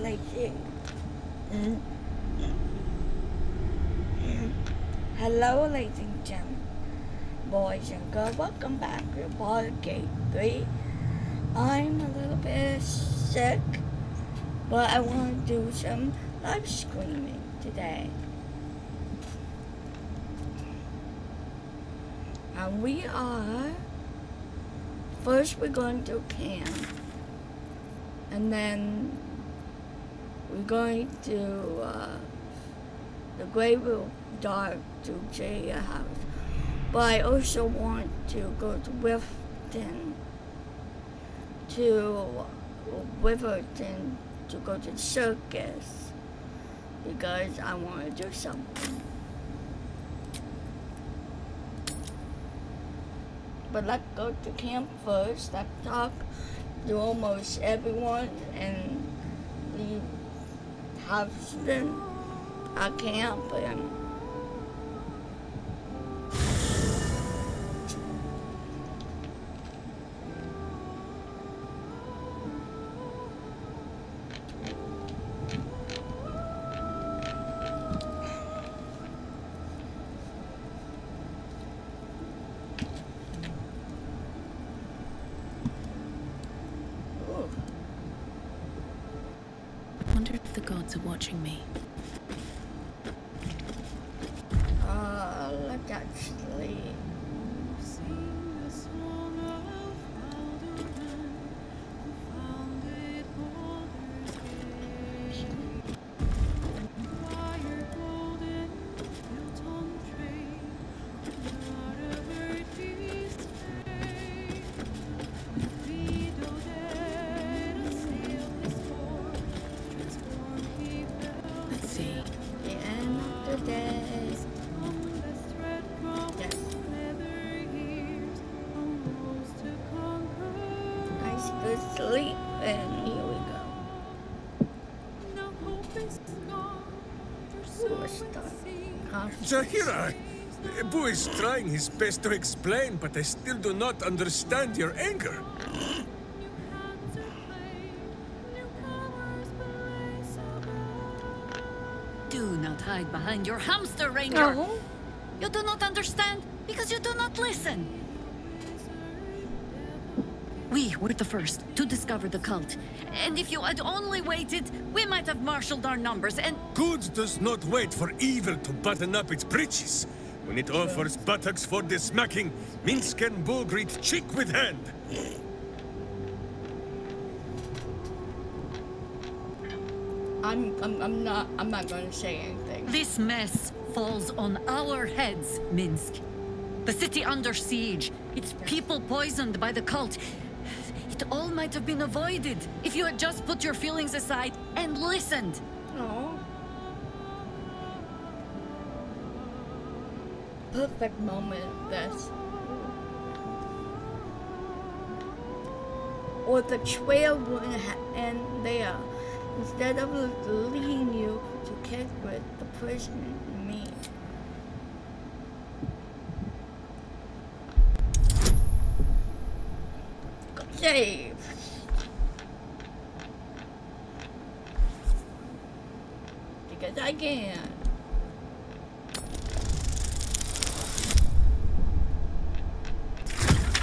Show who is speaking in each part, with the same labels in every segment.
Speaker 1: like it. Hello, ladies and gentlemen, boys and girls. Welcome back to Gate 3. I'm a little bit sick, but I want to do some live streaming today. And first we're going to camp, and then we're going to the Grave Dark to jaheira house. But I also want to go to Riverton to go to the circus because I want to do something. But let's go to camp first. Let's talk to almost everyone and leave husband at camp and
Speaker 2: are watching me.
Speaker 1: Let's actually sleep, and here we go.
Speaker 3: Jaheira! Boo is trying his best to explain, but I still do not understand your anger.
Speaker 2: Do not hide behind your hamster, Ranger.
Speaker 1: Oh.
Speaker 2: You do not understand because you do not listen. We were the first to discover the cult. And if you had only waited, we might have marshaled our numbers and...
Speaker 3: Good does not wait for evil to button up its breeches. When it offers buttocks for the smacking, Minsk and Bull greet cheek with hand.
Speaker 1: I'm not going to say anything.
Speaker 2: This mess falls on our heads, Minsk. The city under siege, its people poisoned by the cult. It all might have been avoided if you had just put your feelings aside and listened.
Speaker 1: Oh. Perfect moment, this. Or the trail wouldn't end there. Instead of leading you to catch with the prisoner and me. Save. Because I can.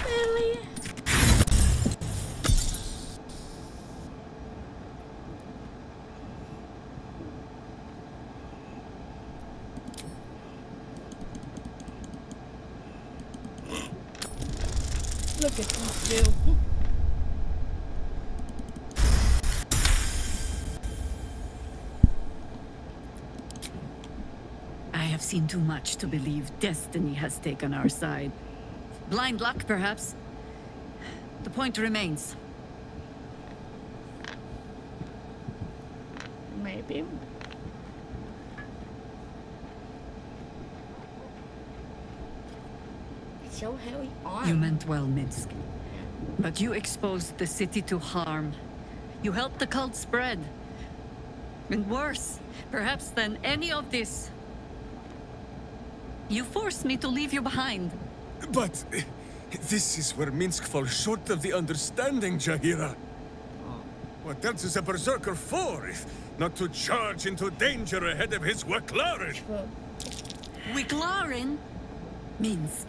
Speaker 1: Really? Look at these two.
Speaker 2: I have seen too much to believe destiny has taken our side. Blind luck, perhaps. The point remains.
Speaker 1: Maybe. So heavy on.
Speaker 2: You meant well, Minsk. But you exposed the city to harm. You helped the cult spread. And worse, perhaps than any of this, you forced me to leave you behind.
Speaker 3: But this is where Minsk falls short of the understanding, Jaheira. What else is a berserker for, if not to charge into danger ahead of his Waklaren?
Speaker 1: Well,
Speaker 2: Wiglaren? Minsk,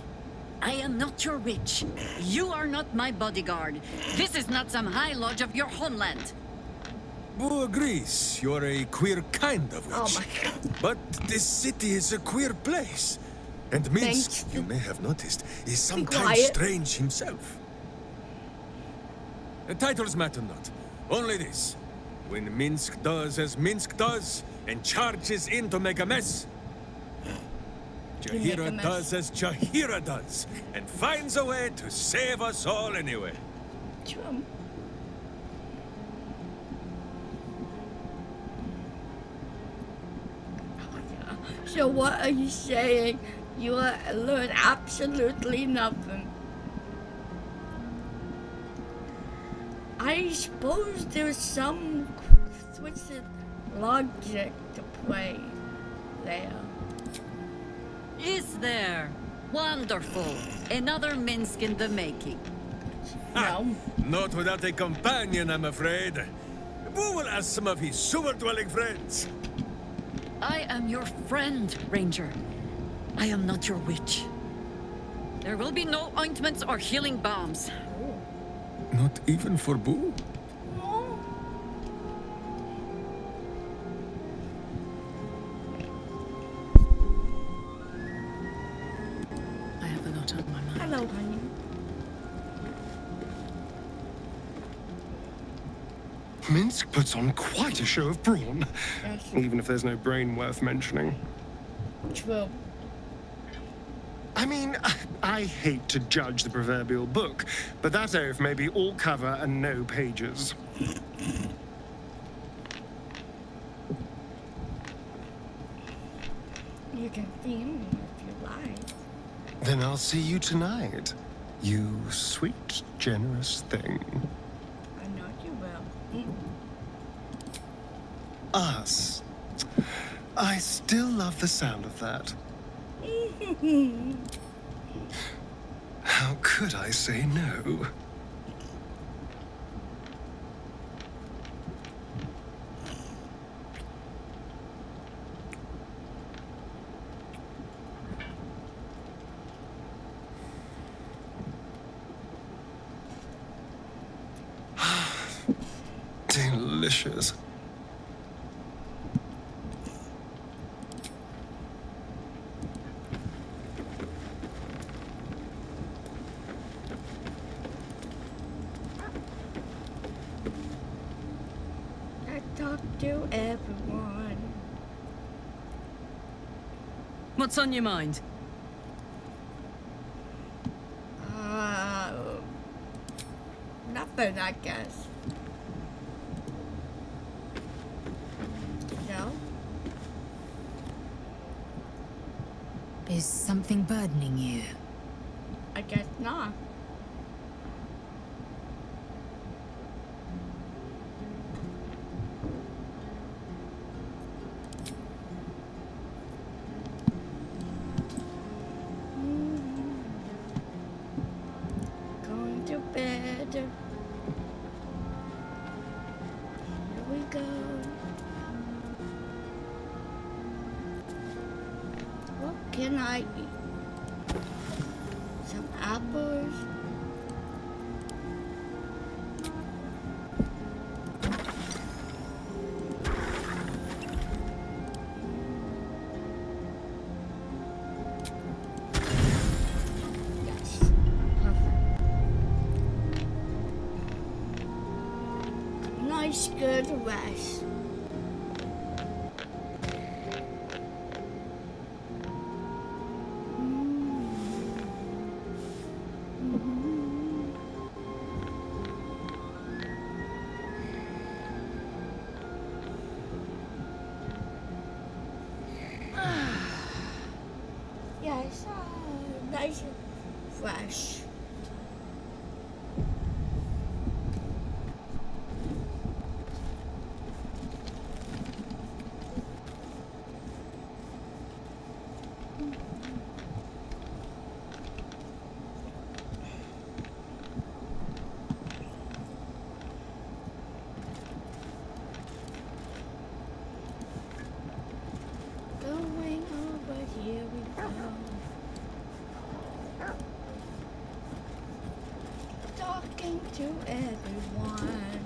Speaker 2: I am not your witch. You are not my bodyguard. This is not some high lodge of your homeland.
Speaker 3: Boo agrees you're a queer kind of witch.
Speaker 1: oh my god.
Speaker 3: But this city is a queer place. And Minsk,
Speaker 1: Thanks.
Speaker 3: you may have noticed, is sometimes
Speaker 1: quiet.
Speaker 3: strange himself. The titles matter not. Only this. When Minsk does as Minsk does, and charges in to make a mess,
Speaker 1: You make a
Speaker 3: Jaheira
Speaker 1: mess.
Speaker 3: does as Jaheira does, and finds a way to save us all anyway.
Speaker 1: Trump. So what are you saying? You learn absolutely nothing. I suppose there's some twisted logic to play there.
Speaker 2: Is there? Wonderful. Another Minsk in the making.
Speaker 1: No.
Speaker 3: Not without a companion, I'm afraid. Boo will ask some of his sewer-dwelling friends.
Speaker 2: I am your friend, Ranger. I am not your witch. There will be no ointments or healing balms.
Speaker 3: Not even for Boo?
Speaker 1: Oh.
Speaker 2: I have a lot on my mind.
Speaker 1: Hello, honey.
Speaker 4: Minsk puts on quite a show of brawn,
Speaker 1: Yes.
Speaker 4: even if there's no brain worth mentioning.
Speaker 1: True.
Speaker 4: I mean, I hate to judge the proverbial book, but that oaf may be all cover and no pages.
Speaker 1: You can theme me if you like.
Speaker 4: Then I'll see you tonight, you sweet, generous thing.
Speaker 1: I know you will.
Speaker 4: Us. I still love the sound of that. How could I say no? Delicious.
Speaker 1: I talk to everyone.
Speaker 2: What's on your mind?
Speaker 1: Nothing, I guess. No?
Speaker 5: Is something burdening you?
Speaker 1: I guess not. Going to bed. Here we go. What can I eat? Some apples. Yes, perfect. Nice, good rest. Yes, nice and fresh. Talking to everyone.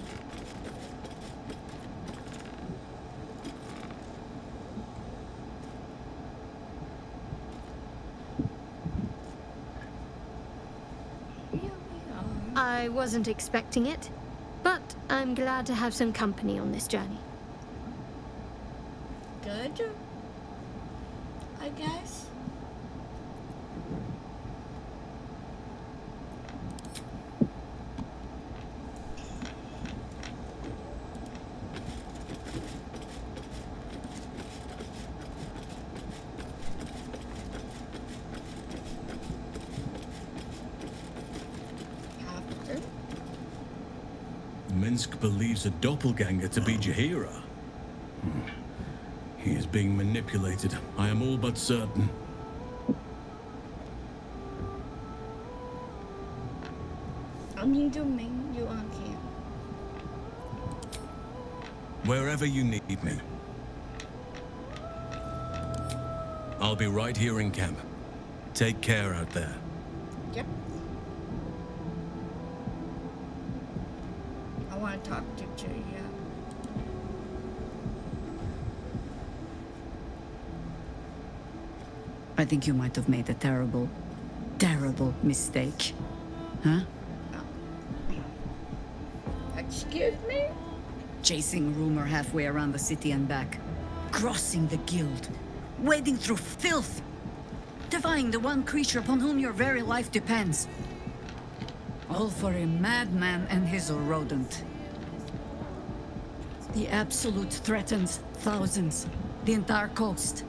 Speaker 1: Here we are.
Speaker 6: I wasn't expecting it, but I'm glad to have some company on this journey.
Speaker 1: Good, I guess. Captain?
Speaker 7: Minsk believes a doppelganger to be Jaheira. He is being manipulated. I am all but certain.
Speaker 1: I mean, do mean you on camp.
Speaker 7: Wherever you need me. I'll be right here in camp. Take care out there.
Speaker 1: Yep. I want to talk to Julia.
Speaker 2: I think you might have made a terrible, terrible mistake. Huh?
Speaker 1: Excuse me?
Speaker 2: Chasing rumor halfway around the city and back. Crossing the guild. Wading through filth. Defying the one creature upon whom your very life depends. All for a madman and his rodent. The Absolute threatens thousands, the entire coast.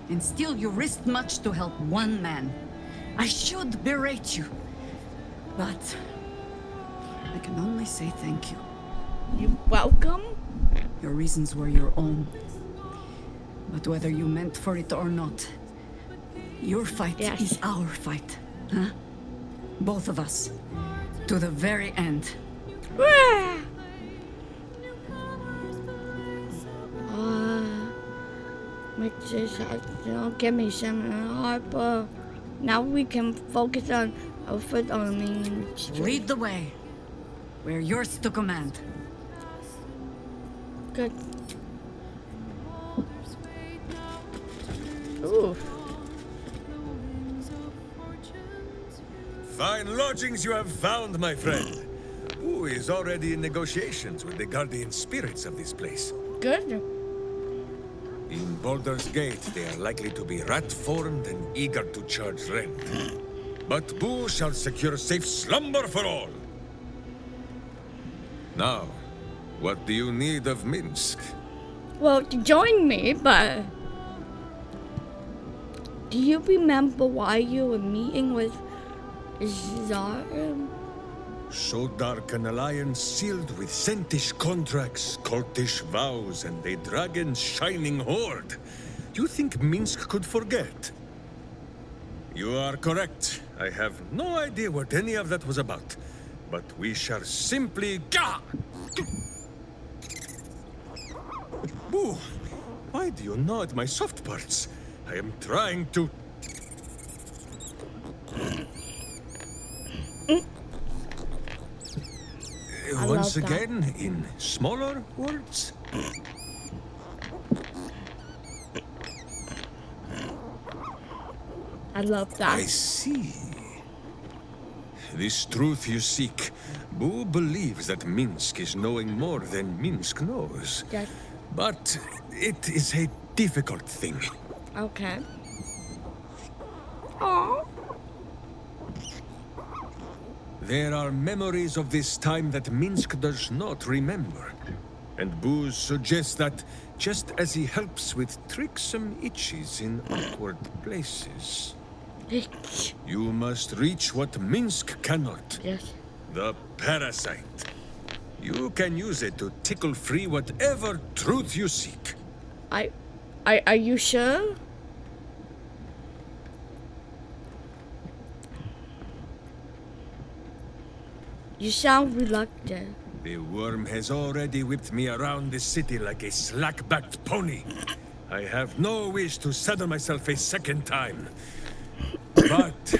Speaker 2: And still you risked much to help one man. I should berate you, but I can only say thank you.
Speaker 1: You're welcome.
Speaker 2: Your reasons were your own. But whether you meant for it or not, your fight
Speaker 1: Yes.
Speaker 2: is our fight, huh? Both of us, to the very end.
Speaker 1: Mixes, don't give me some Harper. Now we can focus on our foot on Main Street.
Speaker 2: Lead the way. We're yours to command.
Speaker 1: Good. Ooh.
Speaker 3: Fine lodgings you have found, my friend. Who is already in negotiations with the guardian spirits of this place?
Speaker 1: Good.
Speaker 3: In Baldur's Gate, they are likely to be rat-formed and eager to charge rent. But Boo shall secure safe slumber for all. Now, what do you need of Minsk?
Speaker 1: Well, to join me, but do you remember why you were meeting with Zara?
Speaker 3: So dark an alliance sealed with Sentish contracts, cultish vows, and a dragon's shining horde. You think Minsk could forget? You are correct. I have no idea what any of that was about. But we shall simply... Gah! Ooh, why do you gnaw at my soft parts? I am trying to... Once
Speaker 1: love that.
Speaker 3: again, in smaller words?
Speaker 1: I love
Speaker 3: I
Speaker 1: that.
Speaker 3: see. This truth you seek. Boo believes that Minsk is knowing more than Minsk knows.
Speaker 1: Yes.
Speaker 3: But it is a difficult thing.
Speaker 1: Okay. Oh.
Speaker 3: There are memories of this time that Minsk does not remember. And Boo suggests that, just as he helps with tricksome itches in awkward places, you must reach what Minsk cannot.
Speaker 1: Yes.
Speaker 3: The parasite. You can use it to tickle free whatever truth you seek.
Speaker 1: Are you sure? You sound reluctant.
Speaker 3: The worm has already whipped me around the city like a slack-backed pony. I have no wish to saddle myself a second time. But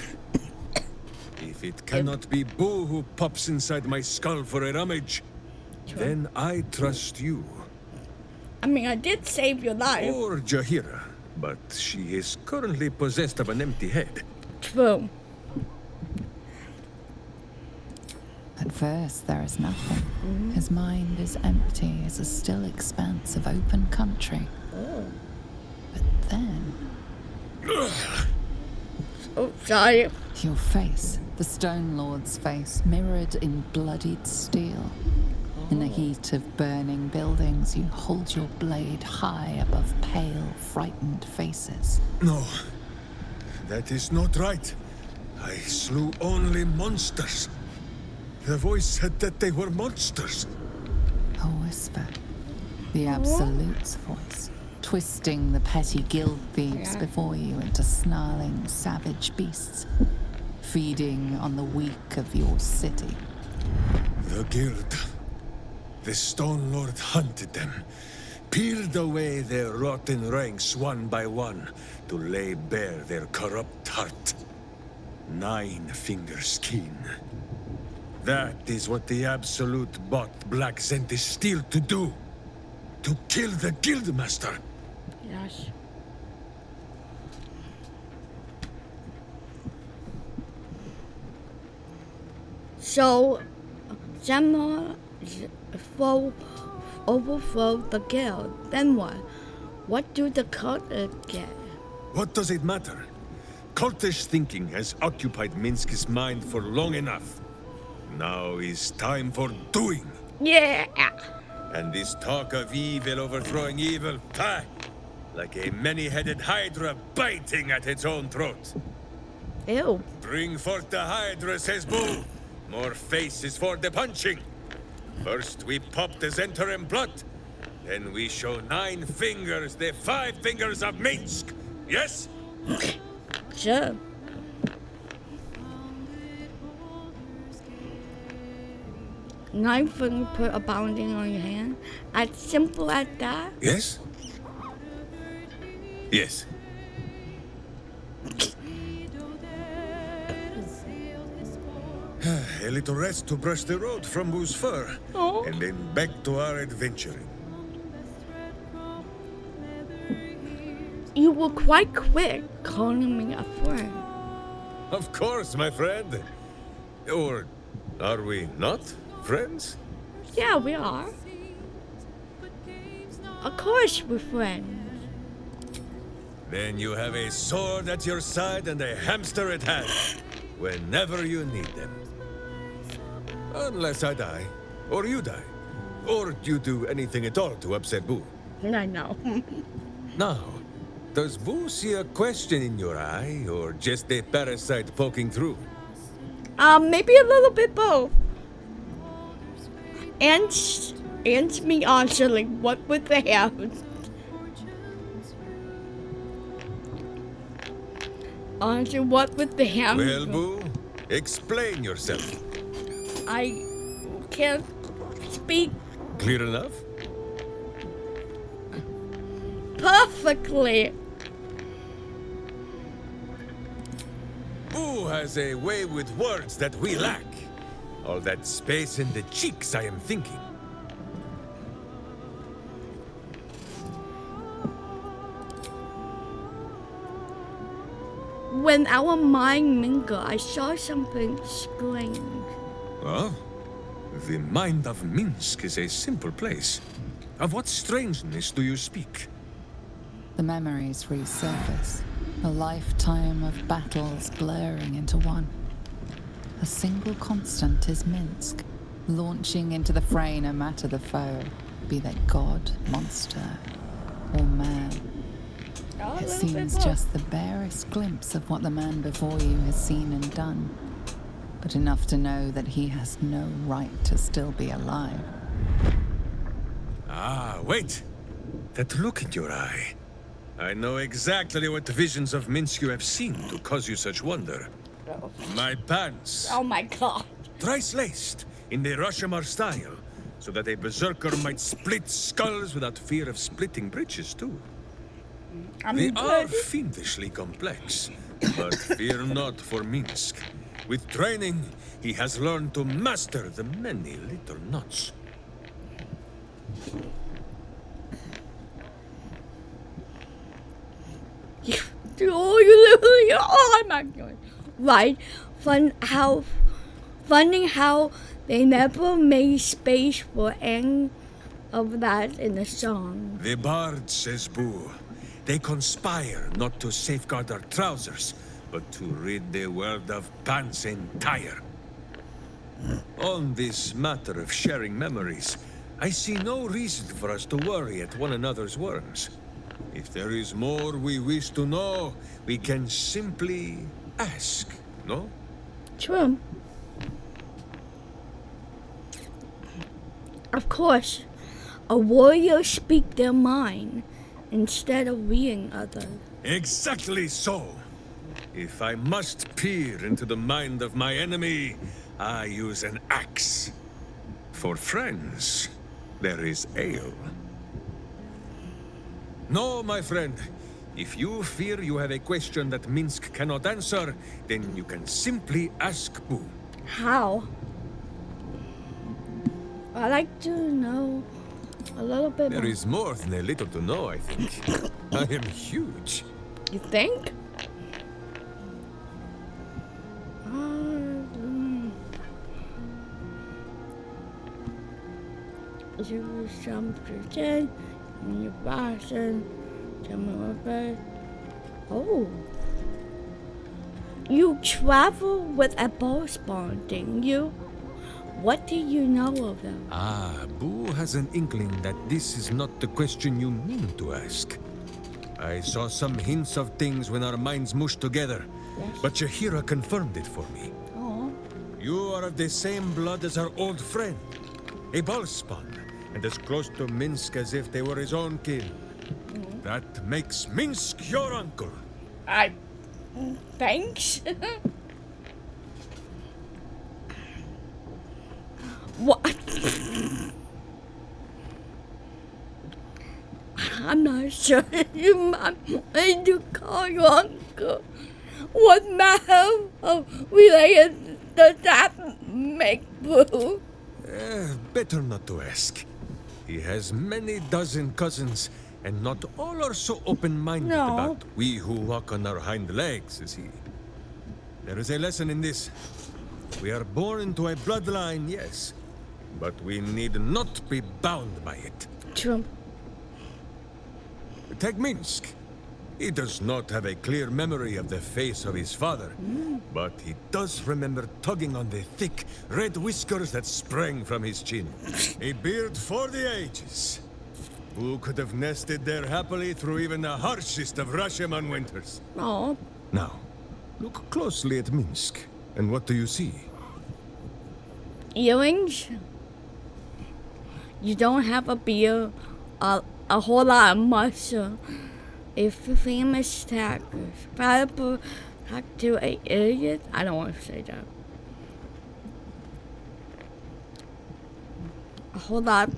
Speaker 3: if it cannot be Boo who pops inside my skull for a rummage, then I trust you.
Speaker 1: I mean, I did save your life.
Speaker 3: Or Jaheira, but she is currently possessed of an empty head.
Speaker 1: True.
Speaker 8: At first, there is nothing. His mind is empty as a still expanse of open country. But then...
Speaker 1: Oh, sorry.
Speaker 8: Your face, the Stone Lord's face, mirrored in bloodied steel. In the heat of burning buildings, you hold your blade high above pale, frightened faces.
Speaker 3: No, that is not right. I slew only monsters. The voice said that they were monsters.
Speaker 8: A whisper. The Absolute's voice, twisting the petty guild thieves before you into snarling, savage beasts, feeding on the weak of your city.
Speaker 3: The guild. The Stone Lord hunted them, peeled away their rotten ranks one by one to lay bare their corrupt heart. 9 fingers keen. That is what the Absolute bought Black Zenti Steel to do. To kill the Guildmaster.
Speaker 1: Yes. So, Samuel overthrow the guild. Then what? What do the cultists get?
Speaker 3: What does it matter? Cultish thinking has occupied Minsk's mind for long enough. Now is time for doing.
Speaker 1: Yeah.
Speaker 3: And this talk of evil overthrowing evil, like a many-headed hydra biting at its own throat.
Speaker 1: Ew.
Speaker 3: Bring forth the hydra, says Boo. More faces for the punching. First we pop the Zentarim blood. Then we show 9 fingers, the 5 fingers of Minsk. Yes?
Speaker 1: Sure. Knife finger put a bounding on your hand. As simple as that.
Speaker 3: Yes? Yes. A little rest to brush the road from Boo's fur.
Speaker 1: Oh.
Speaker 3: And then back to our adventuring.
Speaker 1: You were quite quick calling me a friend.
Speaker 3: Of course, my friend. Or are we not friends?
Speaker 1: Yeah, we are. Of course we're friends.
Speaker 3: Then you have a sword at your side and a hamster at hand, whenever you need them. Unless I die, or you die, or you do anything at all to upset Boo.
Speaker 1: I know.
Speaker 3: Now, does Boo see a question in your eye, or just a parasite poking through?
Speaker 1: Maybe a little bit both. And me honestly, what would they have? Honestly, what would they have?
Speaker 3: Well, Boo, explain yourself.
Speaker 1: I can't speak
Speaker 3: Clear enough?
Speaker 1: perfectly.
Speaker 3: Boo has a way with words that we lack. All that space in the cheeks, I am thinking.
Speaker 1: When our mind mingled, I saw something strange.
Speaker 3: Well, the mind of Minsk is a simple place. Of what strangeness do you speak?
Speaker 8: The memories resurface, a lifetime of battles blurring into one. A single constant is Minsk, launching into the fray no matter the foe, be they god, monster, or man. It seems just the barest glimpse of what the man before you has seen and done, but enough to know that he has no right to still be alive.
Speaker 3: Ah, wait! That look in your eye. I know exactly what visions of Minsk you have seen to cause you such wonder. My pants.
Speaker 1: Oh my god.
Speaker 3: Thrice laced, in the Rashomar style, so that a berserker might split skulls without fear of splitting britches, too. They are fiendishly complex, but fear not for Minsk. With training, he has learned to master the many little knots.
Speaker 1: Oh, you literally, oh my god. Right. Funny how they never made space for any of that in the song.
Speaker 3: The bard says boo. They conspire not to safeguard our trousers, but to rid the world of pants entire. On this matter of sharing memories, I see no reason for us to worry at one another's worms. If there is more we wish to know, we can simply ask, no?
Speaker 1: True. Of course, a warrior speak their mind instead of reading others.
Speaker 3: Exactly so. If I must peer into the mind of my enemy, I use an axe. For friends, there is ale. No, my friend. If you fear you have a question that Minsk cannot answer, then you can simply ask Boo.
Speaker 1: How? I'd like to know a little bit more.
Speaker 3: There is more than a little to know, I think. I am huge.
Speaker 1: You think? You some pretend in your fashion. Tell me what bed. Oh. You travel with a bow spawn, didn't you? What do you know of them?
Speaker 3: Ah, Boo has an inkling that this is not the question you mean to ask. I saw some hints of things when our minds mushed together,
Speaker 1: Yes.
Speaker 3: but Jaheira confirmed it for me.
Speaker 1: Oh.
Speaker 3: You are of the same blood as our old friend, a Balspan, and as close to Minsk as if they were his own kin. That makes Minsk your uncle.
Speaker 1: Thanks. What? I'm not sure you might to call your uncle. What matter of related does that make, Boo?
Speaker 3: Better not to ask. He has many dozen cousins, and not all are so open-minded
Speaker 1: No.
Speaker 3: about we who walk on our hind legs, is he? There is a lesson in this. We are born into a bloodline, yes, but we need not be bound by it.
Speaker 1: True.
Speaker 3: Take Minsk. He does not have a clear memory of the face of his father, but he does remember tugging on the thick, red whiskers that sprang from his chin. A beard for the ages. Who could have nested there happily through even the harshest of Rashomon winters?
Speaker 1: Oh,
Speaker 3: Now, look closely at Minsk, and what do you see?
Speaker 1: earrings. You don't have a beard, a whole lot of muscle. A famous tackers. Probably talk to an idiot. I don't want to say that. A whole lot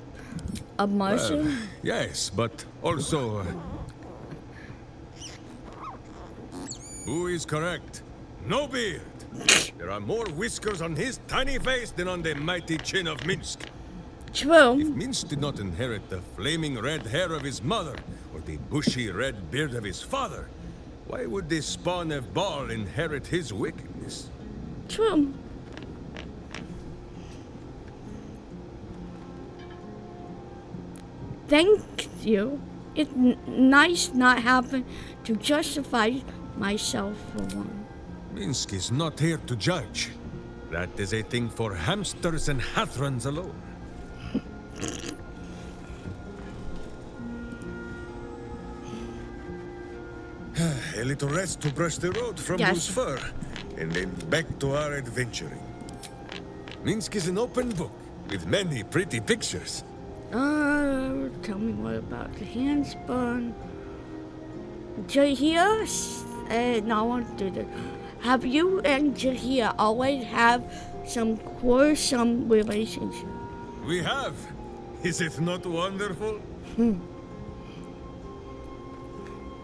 Speaker 1: of muscle.
Speaker 3: Yes, but also... who is correct? No beard! There are more whiskers on his tiny face than on the mighty chin of Minsk.
Speaker 1: True.
Speaker 3: If Minsk did not inherit the flaming red hair of his mother, or the bushy red beard of his father, why would the spawn of Baal inherit his wickedness?
Speaker 1: True. Thank you. It's nice not having to justify myself for one.
Speaker 3: Minsk is not here to judge. That is a thing for hamsters and hathrons alone. A little rest to brush the road from
Speaker 1: Yes.
Speaker 3: Boo's fur, and then back to our adventuring. Minsk is an open book, with many pretty pictures.
Speaker 1: Tell me what about the handspun? Jaheira? No, I want to do this. Have you and Jaheira always have some quarrelsome relationship?
Speaker 3: We have. Is it not wonderful?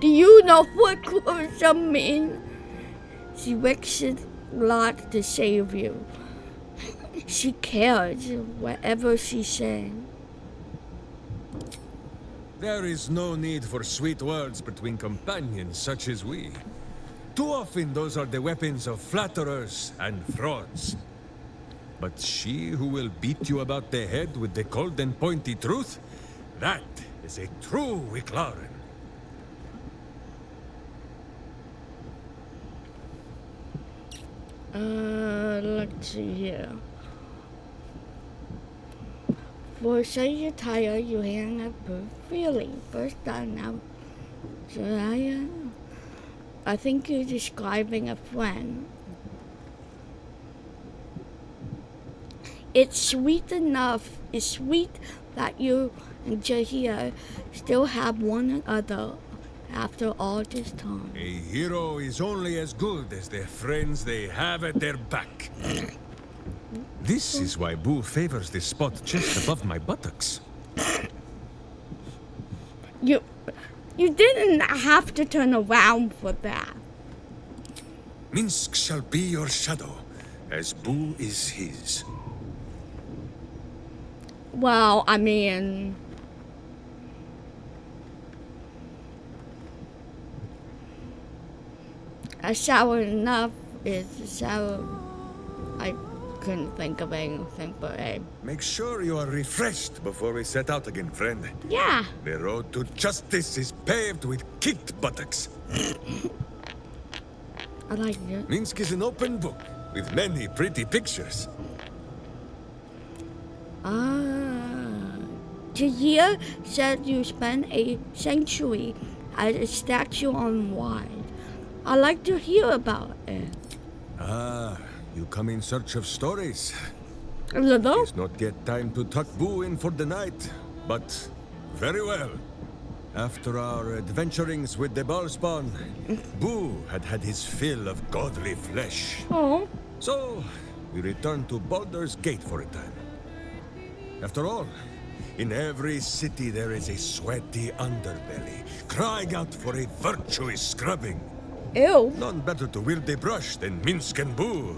Speaker 1: Do you know what gruesome means? She risks a lot to save you. She cares, whatever she's saying.
Speaker 3: There is no need for sweet words between companions such as we. Too often those are the weapons of flatterers and frauds. But she who will beat you about the head with the cold and pointy truth, that is a true Wicklaren.
Speaker 1: Let's see here. For such a tire, you hang up a feeling. First time now. So I think you're describing a friend. It's sweet enough. It's sweet that you and Jaheira still have one another after all this time.
Speaker 3: A hero is only as good as the friends they have at their back. This is why Boo favors this spot just above my buttocks.
Speaker 1: You didn't have to turn around for that.
Speaker 3: Minsk shall be your shadow, as Boo is his.
Speaker 1: Well, I mean... a shower enough is a shower. I couldn't think of anything but a...
Speaker 3: Make sure you are refreshed before we set out again, friend.
Speaker 1: Yeah.
Speaker 3: The road to justice is paved with kicked buttocks.
Speaker 1: I like it.
Speaker 3: Minsk is an open book with many pretty pictures.
Speaker 1: Jaheira said you spent a century as a statue on wide. I'd like to hear about it.
Speaker 3: Ah, you come in search of stories.
Speaker 1: A little?
Speaker 3: It's not yet time to tuck Boo in for the night, but very well. After our adventurings with the Ballspawn, Boo had had his fill of godly flesh.
Speaker 1: Oh.
Speaker 3: So, we returned to Baldur's Gate for a time. After all, in every city there is a sweaty underbelly, crying out for a virtuous scrubbing.
Speaker 1: Ew.
Speaker 3: None better to wield a brush than Minsk and Boo.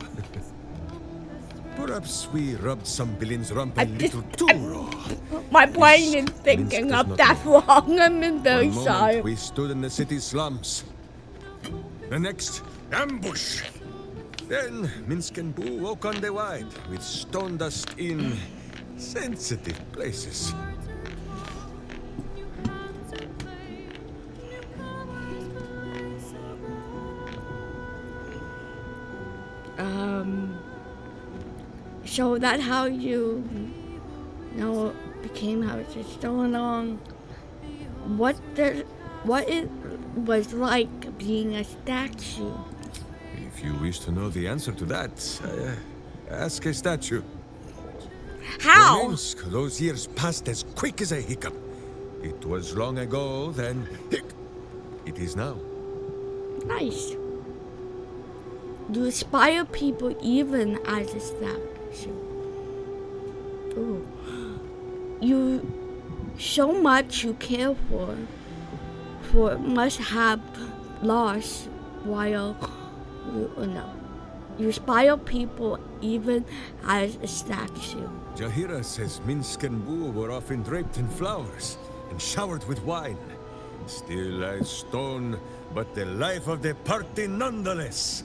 Speaker 3: Perhaps we rubbed some villain's rump a little too raw.
Speaker 1: My brain is thinking of that wrong. I'm very
Speaker 3: One
Speaker 1: sorry.
Speaker 3: moment we stood in the city slums. The next, ambush. Then Minsk and Boo woke on the wide with stone dust in sensitive places.
Speaker 1: So that's how you became how it's still along. What it was like being a statue.
Speaker 3: If you wish to know the answer to that, ask a statue.
Speaker 1: How?
Speaker 3: For Minsk, those years passed as quick as a hiccup. It was long ago, then it is now.
Speaker 1: Nice. You inspire people even as a statue. Ooh. You so much you care for must have lost while you inspire people even as a statue.
Speaker 3: Jaheira says Minsk and Boo were often draped in flowers and showered with wine. Still as stone, but the life of the party nonetheless.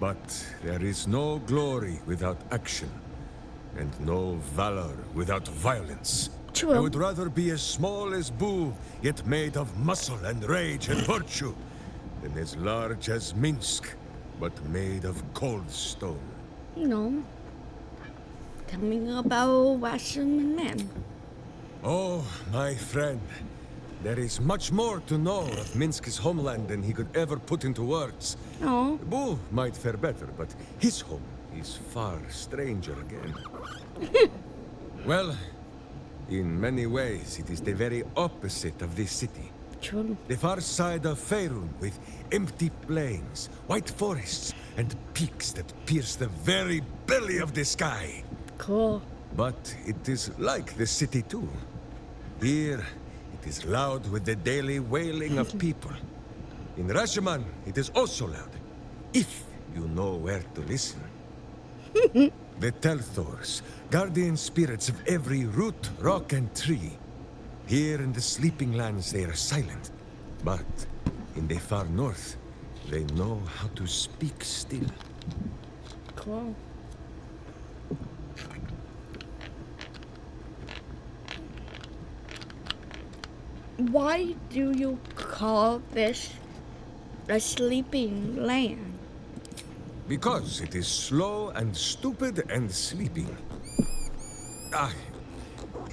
Speaker 3: But there is no glory without action, and no valor without violence.
Speaker 1: True.
Speaker 3: I would rather be as small as Boo, yet made of muscle and rage and virtue, than as large as Minsk, but made of cold stone.
Speaker 1: No. Tell me about Western men.
Speaker 3: Oh, my friend. There is much more to know of Minsk's homeland than he could ever put into words.
Speaker 1: Oh.
Speaker 3: Boo might fare better, but his home is far stranger again. Well, in many ways, it is the very opposite of this city.
Speaker 1: True.
Speaker 3: The far side of Faerun, with empty plains, white forests, and peaks that pierce the very belly of the sky.
Speaker 1: Cool.
Speaker 3: But it is like the city too. Here, it is loud with the daily wailing of people. In Rashomon, it is also loud, if you know where to listen. The Telthors, guardian spirits of every root, rock, and tree. Here in the Sleeping Lands they are silent, but in the far north, they know how to speak still.
Speaker 1: Cool. Why do you call this a sleeping land?
Speaker 3: Because it is slow and stupid and sleeping.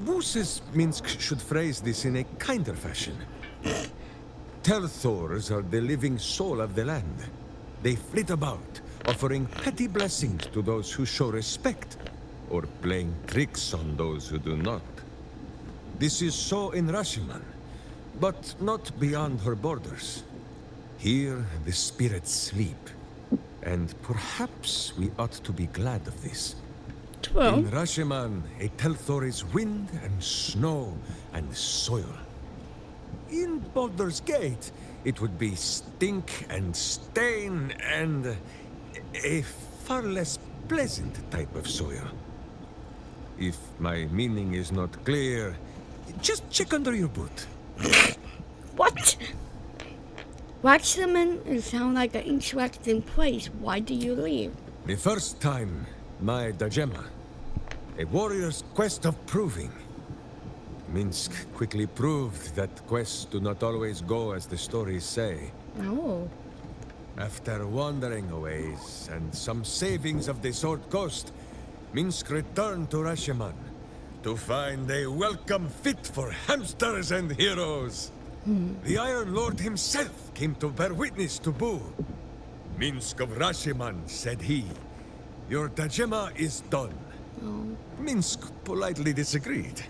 Speaker 3: Boo says Minsk should phrase this in a kinder fashion. Telthors are the living soul of the land. They flit about, offering petty blessings to those who show respect, or playing tricks on those who do not. This is so in Rashomon, but not beyond her borders. Here the spirits sleep, and perhaps we ought to be glad of this.
Speaker 1: Well,
Speaker 3: In Rashomon, a Telthor is wind and snow and soil. In Baldur's Gate, it would be stink and stain and a far less pleasant type of soil. If my meaning is not clear, just check under your boot.
Speaker 1: what? Waxman sound like an interesting place. Why do you leave?
Speaker 3: The first time, my Dajema, a warrior's quest of proving. Minsk quickly proved that quests do not always go as the stories say.
Speaker 1: Oh.
Speaker 3: After wandering a ways and some savings of the Sword Coast, Minsk returned to Rashomon to find a welcome fit for hamsters and heroes. The Iron Lord himself came to bear witness to Boo. Minsk of Rashomon, said he, your Dajema is done.
Speaker 1: Oh.
Speaker 3: Minsk politely disagreed.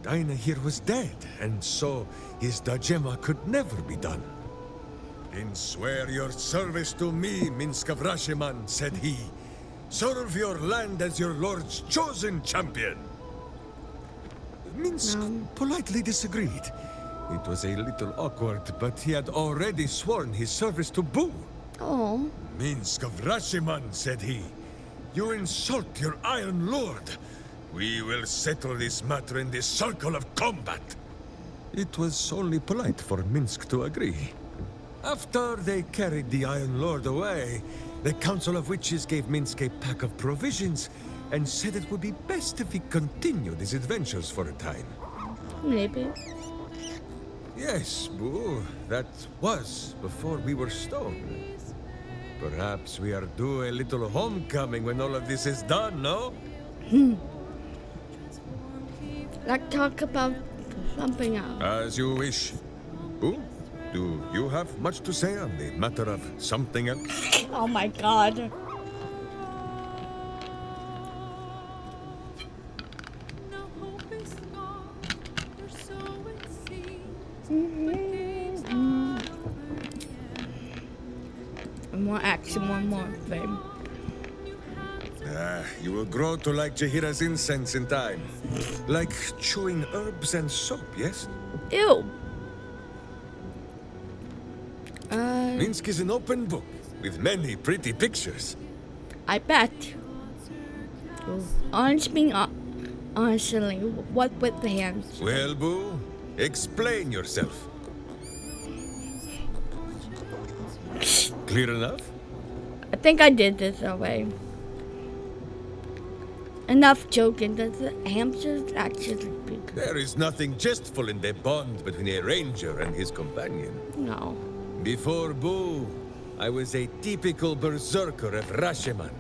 Speaker 3: Dinah here was dead, and so his Dajema could never be done. Then swear your service to me, Minsk of Rashomon, said he. Serve your land as your lord's chosen champion. Minsk politely disagreed. It was a little awkward, but he had already sworn his service to Boo.
Speaker 1: Oh.
Speaker 3: Minsk of Rashomon, said he. You insult your Iron Lord. We will settle this matter in the circle of combat. It was only polite for Minsk to agree. After they carried the Iron Lord away, the Council of Witches gave Minsk a pack of provisions and said it would be best if he continued his adventures for a time.
Speaker 1: Maybe.
Speaker 3: Yes, Boo, that was before we were stoned. Perhaps we are due a little homecoming when all of this is done, no?
Speaker 1: Let's talk about something else.
Speaker 3: As you wish. Boo, do you have much to say on the matter of something else?
Speaker 1: Oh my god. More action, one more thing.
Speaker 3: You will grow to like Jaheira's incense in time. Like chewing herbs and soap, yes?
Speaker 1: Ew.
Speaker 3: Minsk is an open book with many pretty pictures.
Speaker 1: I bet. Honestly, what with the hands?
Speaker 3: Well, Boo, explain yourself. Clear enough?
Speaker 1: I think I did this already. Enough joking. Does the hamsters actually speak?
Speaker 3: There is nothing jestful in the bond between a ranger and his companion.
Speaker 1: No.
Speaker 3: Before Boo, I was a typical berserker of Rashomon.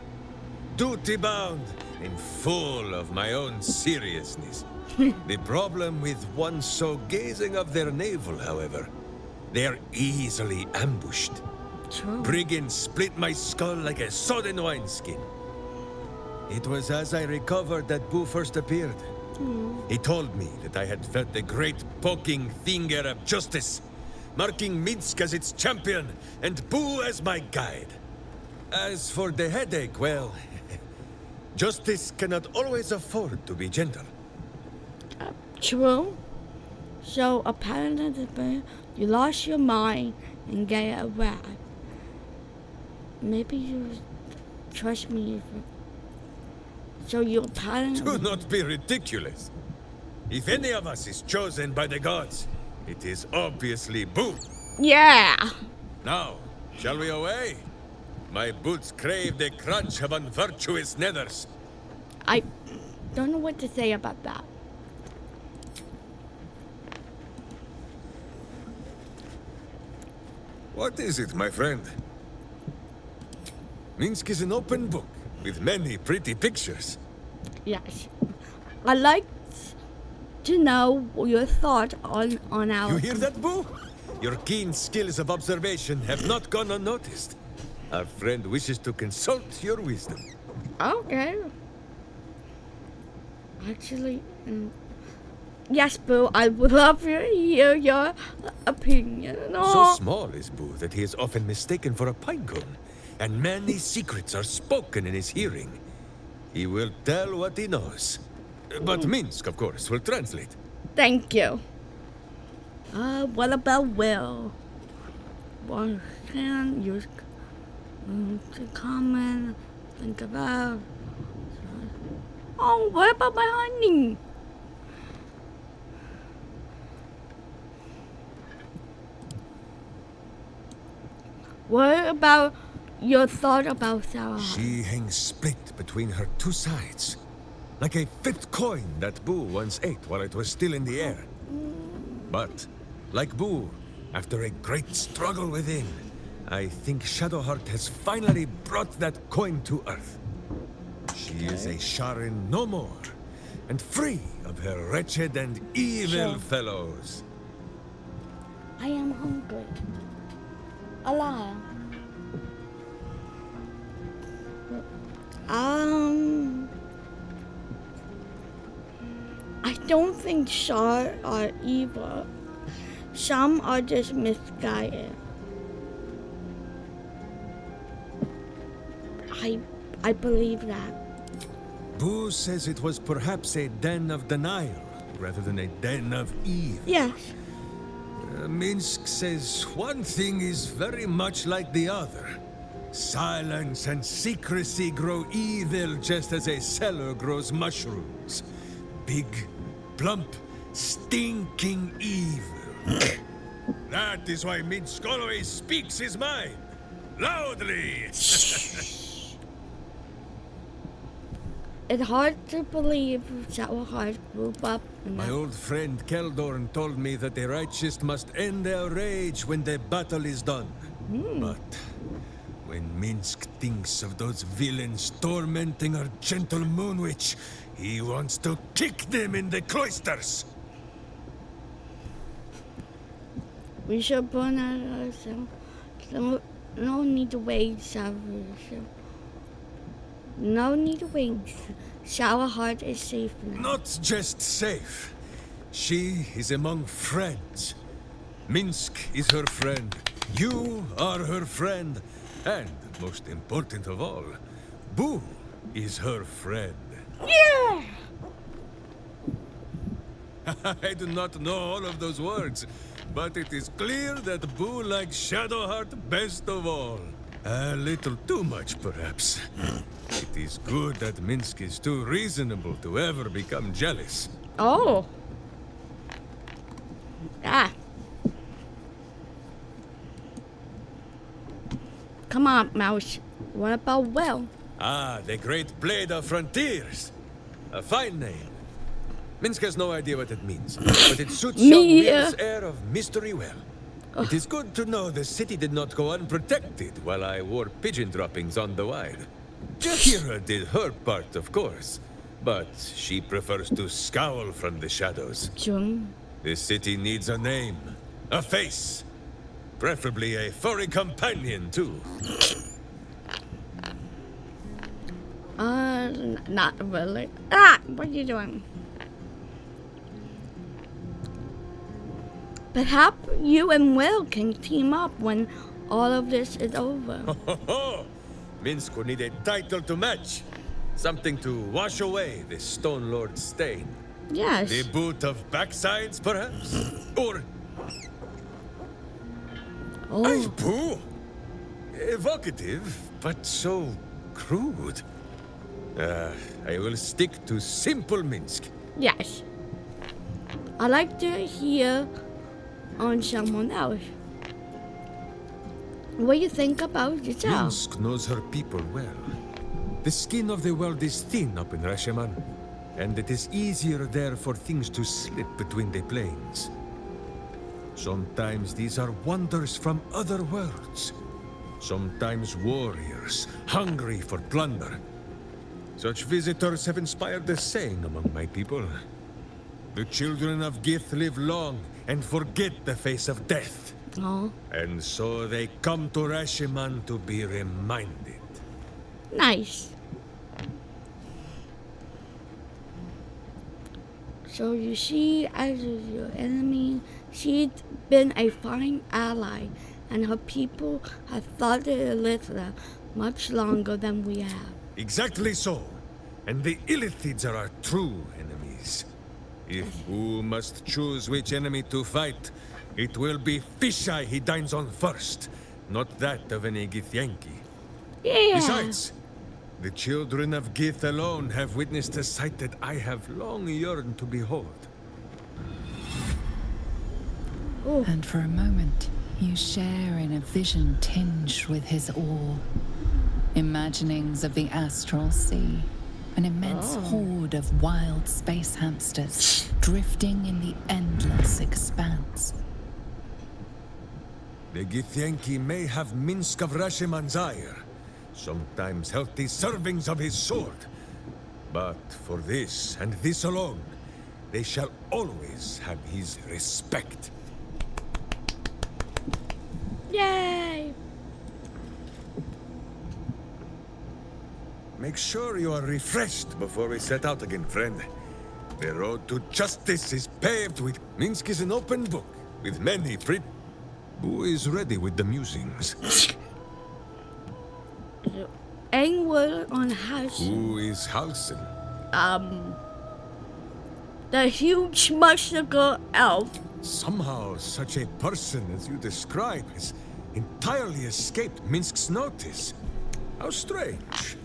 Speaker 3: Duty-bound and full of my own seriousness. The problem with one so gazing of their navel, however, they are easily ambushed.
Speaker 1: True.
Speaker 3: Brigands split my skull like a sodden wineskin. It was as I recovered that Boo first appeared. He told me that I had felt the great poking finger of justice, marking Minsk as its champion and Boo as my guide. As for the headache, well, justice cannot always afford to be gentle.
Speaker 1: True. So apparently you lost your mind and get a rat. Maybe you trust me. So you apparently...
Speaker 3: Do not be ridiculous. If any of us is chosen by the gods, it is obviously Boo.
Speaker 1: Yeah!
Speaker 3: Now, shall we away? My boots crave the crunch of unvirtuous nethers.
Speaker 1: I don't know what to say about that.
Speaker 3: What is it, my friend? Minsk is an open book with many pretty pictures.
Speaker 1: Yes. I'd like to know your thought on our...
Speaker 3: You hear that, Boo? Your keen skills of observation have not gone unnoticed. Our friend wishes to consult your wisdom.
Speaker 1: Okay. Actually, yes, Boo, I would love to hear your opinion.
Speaker 3: So small is Boo that he is often mistaken for a pinecone, and many secrets are spoken in his hearing. He will tell what he knows. But Minsk, of course, will translate.
Speaker 1: Thank you. What about Will? What can you to comment, think about? Oh, what about my honey? What about your thought about Sarah?
Speaker 3: She hangs split between her two sides, like a fifth coin that Boo once ate while it was still in the air. But, like Boo, after a great struggle within, I think Shadowheart has finally brought that coin to Earth. She is a Sharin no more, and free of her wretched and evil fellows.
Speaker 1: I am hungry. Allah. I don't think Shar are evil. Some are just misguided. I believe that.
Speaker 3: Boo says it was perhaps a den of denial, rather than a den of evil.
Speaker 1: Yes.
Speaker 3: Minsk says one thing is very much like the other. Silence and secrecy grow evil just as a cellar grows mushrooms. Big, plump, stinking evil. That is why Minsk always speaks his mind. Loudly!
Speaker 1: It's hard to believe Shadowheart grew up.
Speaker 3: My old friend Keldorn told me that the righteous must end their rage when the battle is done. But when Minsk thinks of those villains tormenting our gentle moon witch, he wants to kick them in the cloisters.
Speaker 1: We should burn ourselves. So no need to wait, salvation. No need to wait. Shadowheart is safe now.
Speaker 3: Not just safe. She is among friends. Minsk is her friend. You are her friend. And, most important of all, Boo is her friend.
Speaker 1: Yeah!
Speaker 3: I do not know all of those words, but it is clear that Boo likes Shadowheart best of all. A little too much, perhaps. It is good that Minsk is too reasonable to ever become jealous.
Speaker 1: Oh. Ah. Come on, Mouse. What about Will?
Speaker 3: Ah, the Great Blade of Frontiers. A fine name. Minsk has no idea what it means, but it suits young Will's air of mystery well. It is good to know the city did not go unprotected while I wore pigeon droppings on the wide. Jaheira did her part, of course, but she prefers to scowl from the shadows.
Speaker 1: Jung.
Speaker 3: The city needs a name, a face, preferably a furry companion, too.
Speaker 1: Not really. Ah, what are you doing? Perhaps you and Will can team up when all of this is over.
Speaker 3: Ho, ho, ho. Minsk will need a title to match. Something to wash away the Stone Lord's stain.
Speaker 1: Yes.
Speaker 3: The boot of backsides, perhaps? Or
Speaker 1: Oh,
Speaker 3: poo? Evocative, but so crude. I will stick to simple Minsk.
Speaker 1: yes. I like to hear on someone else. What do you think about yourself?
Speaker 3: Minsk knows her people well. The skin of the world is thin up in Rasheman, and it is easier there for things to slip between the planes. Sometimes these are wonders from other worlds. Sometimes warriors, hungry for plunder. Such visitors have inspired a saying among my people. The children of Gith live long and forget the face of death.
Speaker 1: Oh,
Speaker 3: And so they come to Rasheman to be reminded.
Speaker 1: nice. So you see, as your enemy, she'd been a fine ally, and her people have fought the Illithra much longer than we have.
Speaker 3: Exactly so. And the Illithids are our true enemies. If who must choose which enemy to fight, it will be Fisheye he dines on first, not that of any Githyanki.
Speaker 1: Yeah.
Speaker 3: Besides, the children of Gith alone have witnessed a sight that I have long yearned to behold.
Speaker 8: And for a moment, you share in a vision tinged with his awe. Imaginings of the astral sea, an immense horde of wild space hamsters drifting in the endless expanse.
Speaker 3: The Githyanki may have Minsk of Rasheman's ire, sometimes healthy servings of his sword. But for this, and this alone, they shall always have his respect.
Speaker 1: Yay!
Speaker 3: Make sure you are refreshed before we set out again, friend. The road to justice is paved with... Minsk is an open book, with many free... Who is ready with the musings?
Speaker 1: Any word on Halson?
Speaker 3: Who is Halson?
Speaker 1: The huge musical elf.
Speaker 3: Somehow, such a person as you describe has entirely escaped Minsk's notice. How strange.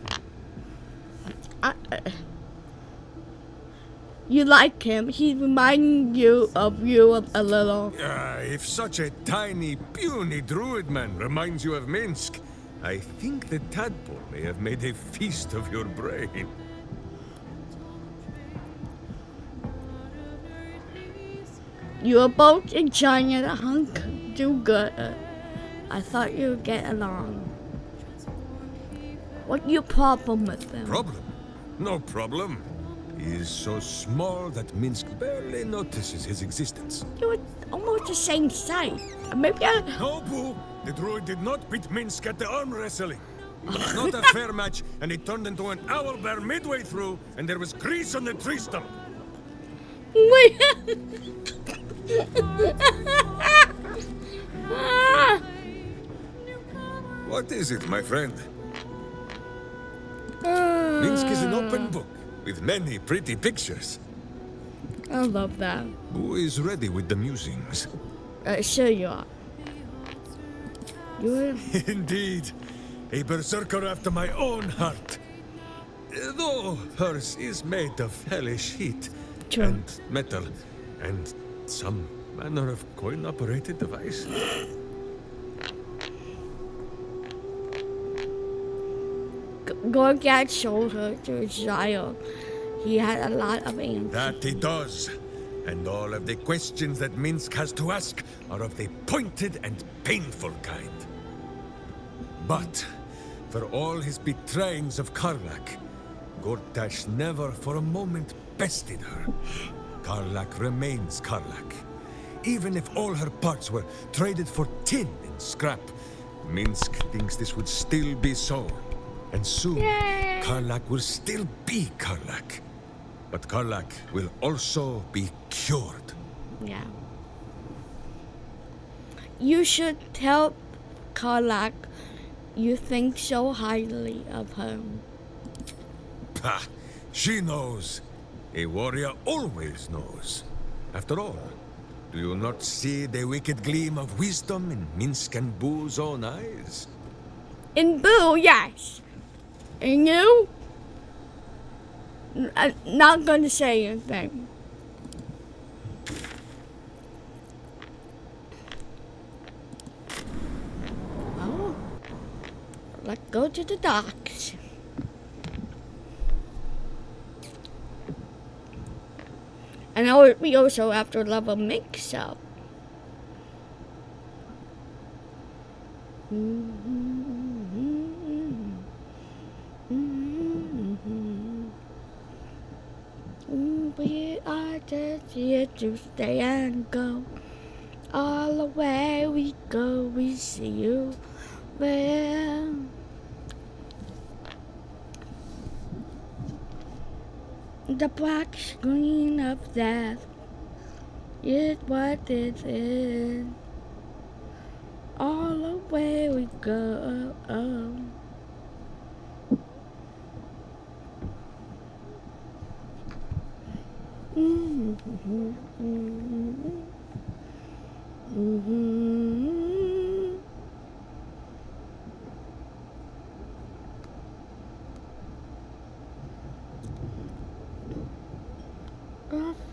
Speaker 1: You like him. He reminds you of you a little.
Speaker 3: If such a tiny, puny druid man reminds you of Minsk, I think the tadpole may have made a feast of your brain.
Speaker 1: You were both enjoying the hunk do good. I thought you'd get along. What's your problem with them?
Speaker 3: Problem? No problem. He is so small that Minsk barely notices his existence.
Speaker 1: You were almost the same size. Maybe
Speaker 3: No, Boo! The druid did not beat Minsk at the arm wrestling. It was not a fair match, and it turned into an owlbear midway through, and there was grease on the tree stump.
Speaker 1: Wait.
Speaker 3: What is it, my friend? Minsk is an open book, with many pretty pictures.
Speaker 1: I love that.
Speaker 3: Who is ready with the musings?
Speaker 1: Sure you are. You're...
Speaker 3: Indeed, a berserker after my own heart. Though hers is made of hellish heat,
Speaker 1: True.
Speaker 3: and metal, and some manner of coin-operated device.
Speaker 1: Gorgat showed her to his child. He had a lot of answers.
Speaker 3: That he does. And all of the questions that Minsk has to ask are of the pointed and painful kind. But, for all his betrayings of Karlak, Gortash never for a moment bested her. Karlak remains Karlak. Even if all her parts were traded for tin and scrap, Minsk thinks this would still be so. And soon, Karlak will still be Karlak. But Karlak will also be cured.
Speaker 1: Yeah. You should tell Karlak you think so highly of her.
Speaker 3: Pah! She knows. A warrior always knows. After all, do you not see the wicked gleam of wisdom in Minsk and Boo's own eyes?
Speaker 1: In Boo, yes. In you? I'm not gonna say anything. Oh. Let's go to the docks. And now we also have to level Mix up. We are just here to stay and go. All the way we go, we see you there. The black screen of death is what it is. All the way we go.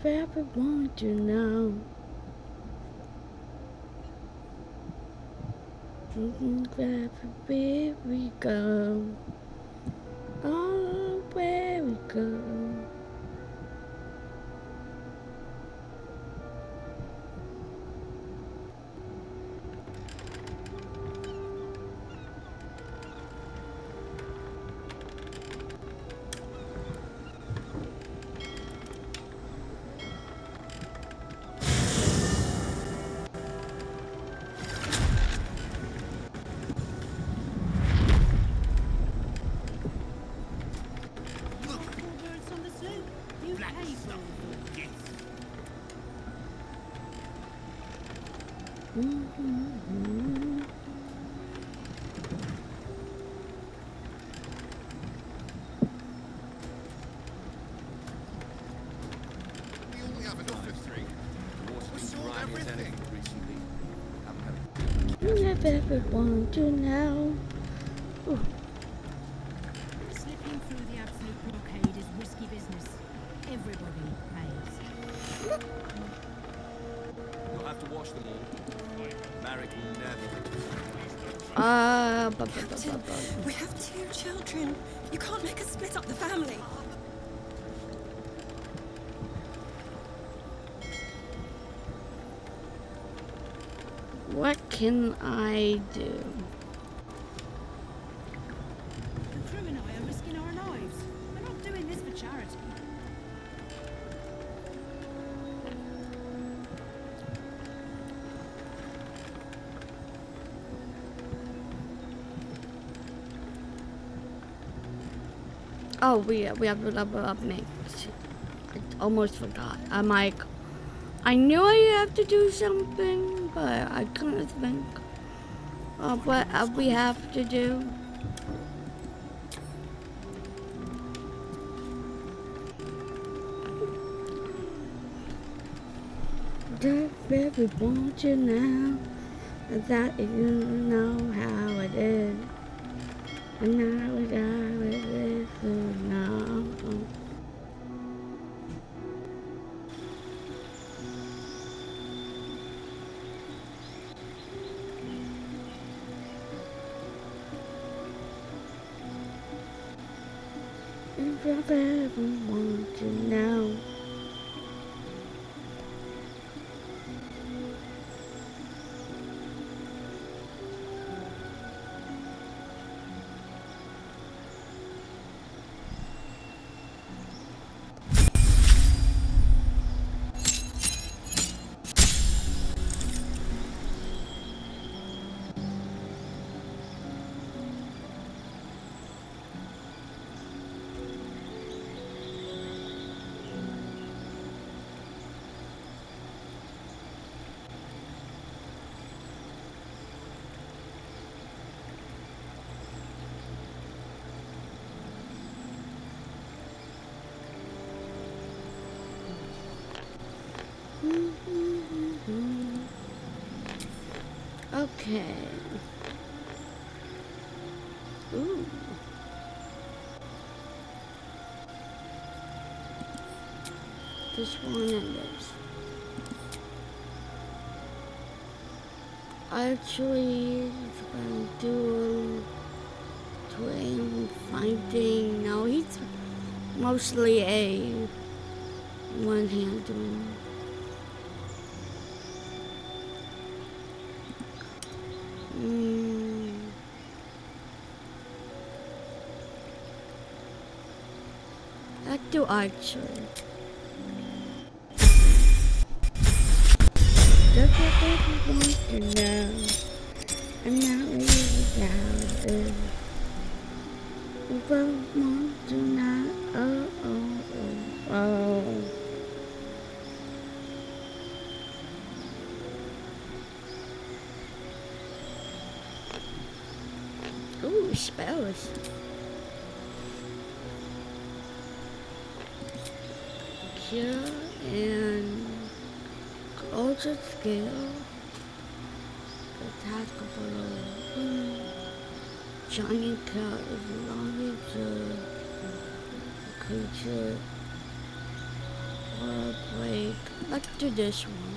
Speaker 1: If everyone to know. Wherever we go, oh, where we go. If everyone to know. Ooh.
Speaker 5: Slipping through the absolute blockade is risky business. Everybody pays.
Speaker 7: You'll have to wash them all. Marek will never.
Speaker 9: We have 2 children. You can't make us split up the family.
Speaker 1: What can I do?
Speaker 5: The crew and I are risking our lives. We're not doing this for charity.
Speaker 1: Oh, we have to level up Mix. I almost forgot. I'm like, I knew I have to do something, but I couldn't think of what we have to do. Just everyone to know that you know how it is. And now it's how it is now. If I ever want to know. Okay. Ooh. This one and this. Actually, if I do twin finding, no, he's mostly a one-handed. Let's do archery. That's what they want to know. And now we doubt it. We both want to know. Oh, oh, oh, oh. Ooh, spells. Cure and culture skill. Attackable. Giant cat as long as the creature or break. Let's do this one.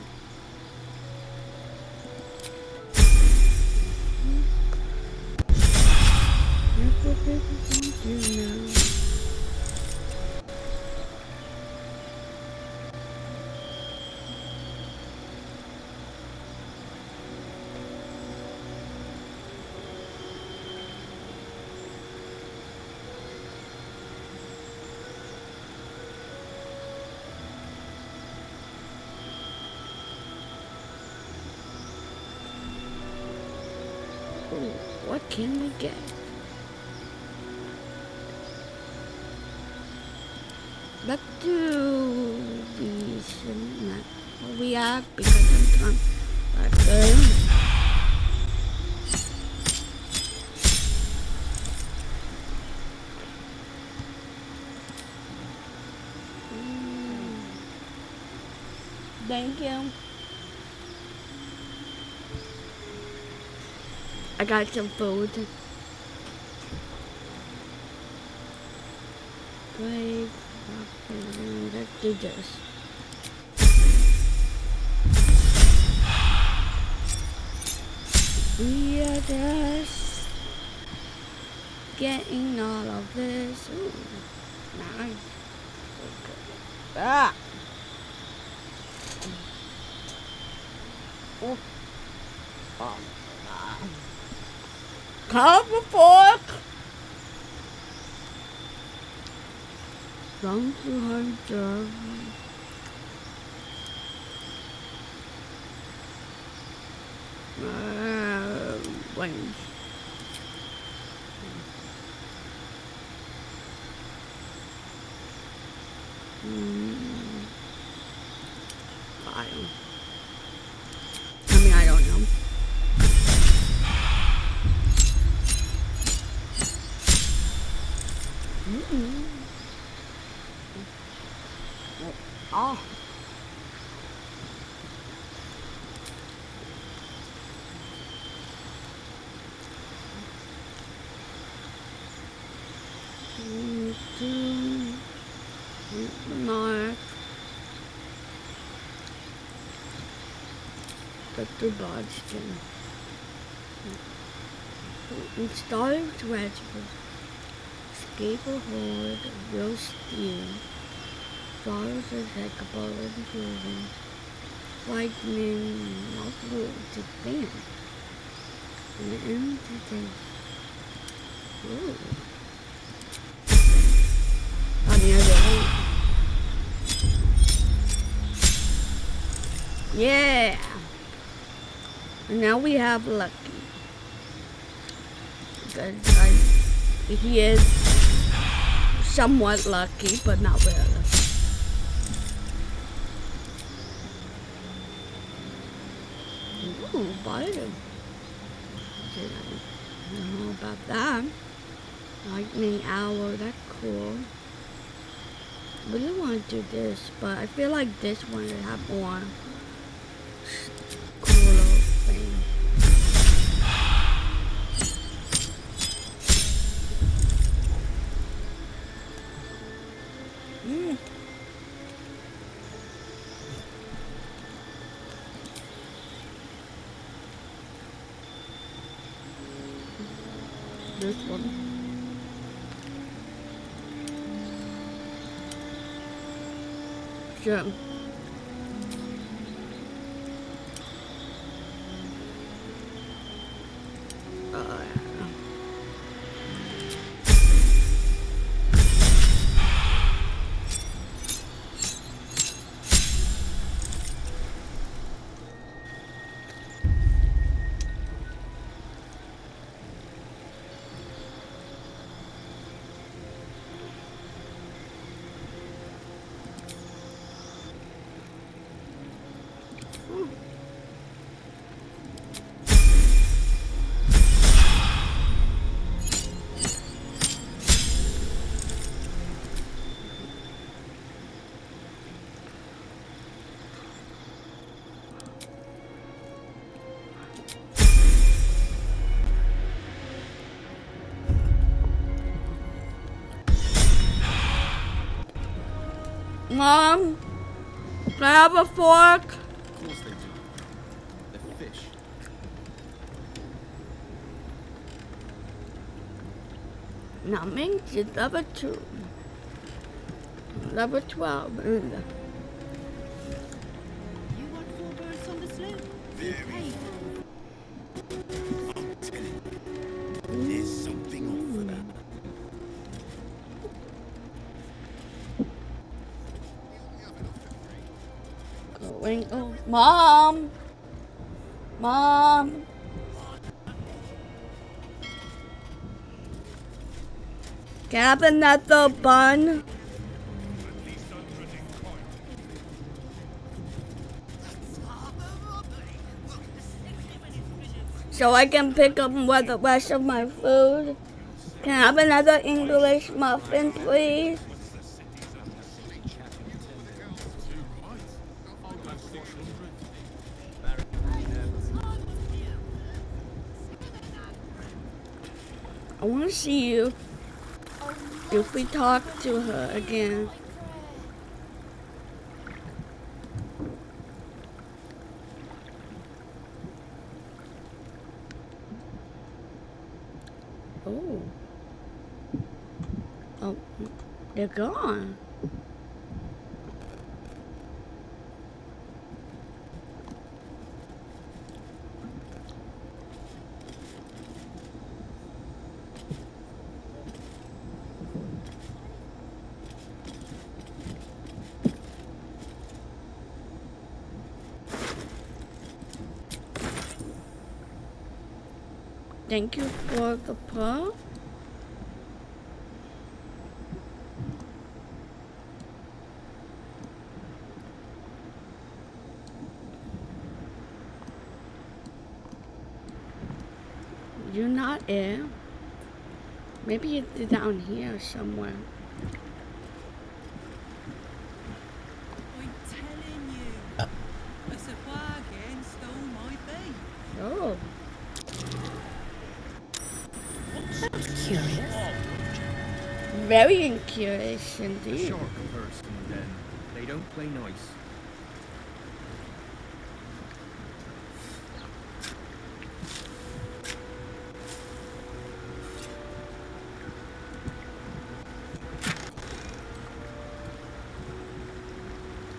Speaker 1: What can we get? Let's do these. What we have because I'm like Thank you. I got some food. Great. Let's do this. We are just getting all of this. Ooh, nice. Okay. Ah. Oh. Oh. Cover fork. Don't you hurt wings. I don't know. Oh. Mark. That's the Boston. Install transfer. Escape a horde, real steel. Flowers are attackable and healing. Lightning, multiple to fan. And the end to the. Ooh. On the other way. Yeah! And now we have Lucky. Because he is somewhat lucky, but not really. Ooh, baldur. I don't know about that. Lightning owl, that's cool. I really want to do this, but I feel like this one would have more cooler thing. this one. Sure. Mom, can I have a fork?
Speaker 10: Of course they do. They're fish.
Speaker 1: Now, Minx is level 2. Level 12.
Speaker 5: You want 4 birds on the slope? Hey,
Speaker 10: I'm telling you, there's something off for that.
Speaker 1: Winkle. Mom! Mom! Can I have another bun? So I can pick up with the rest of my food? Can I have another English muffin, please? I want to see you if we talk to her again. Oh. Oh, they're gone. Thank you for the pearl. You're not in. Maybe it's down here somewhere.
Speaker 9: I'm telling you, it's a bargain stole my bait.
Speaker 1: Oh.
Speaker 6: Curious.
Speaker 1: Very curious indeed.
Speaker 10: Shark person, then. They don't play nice.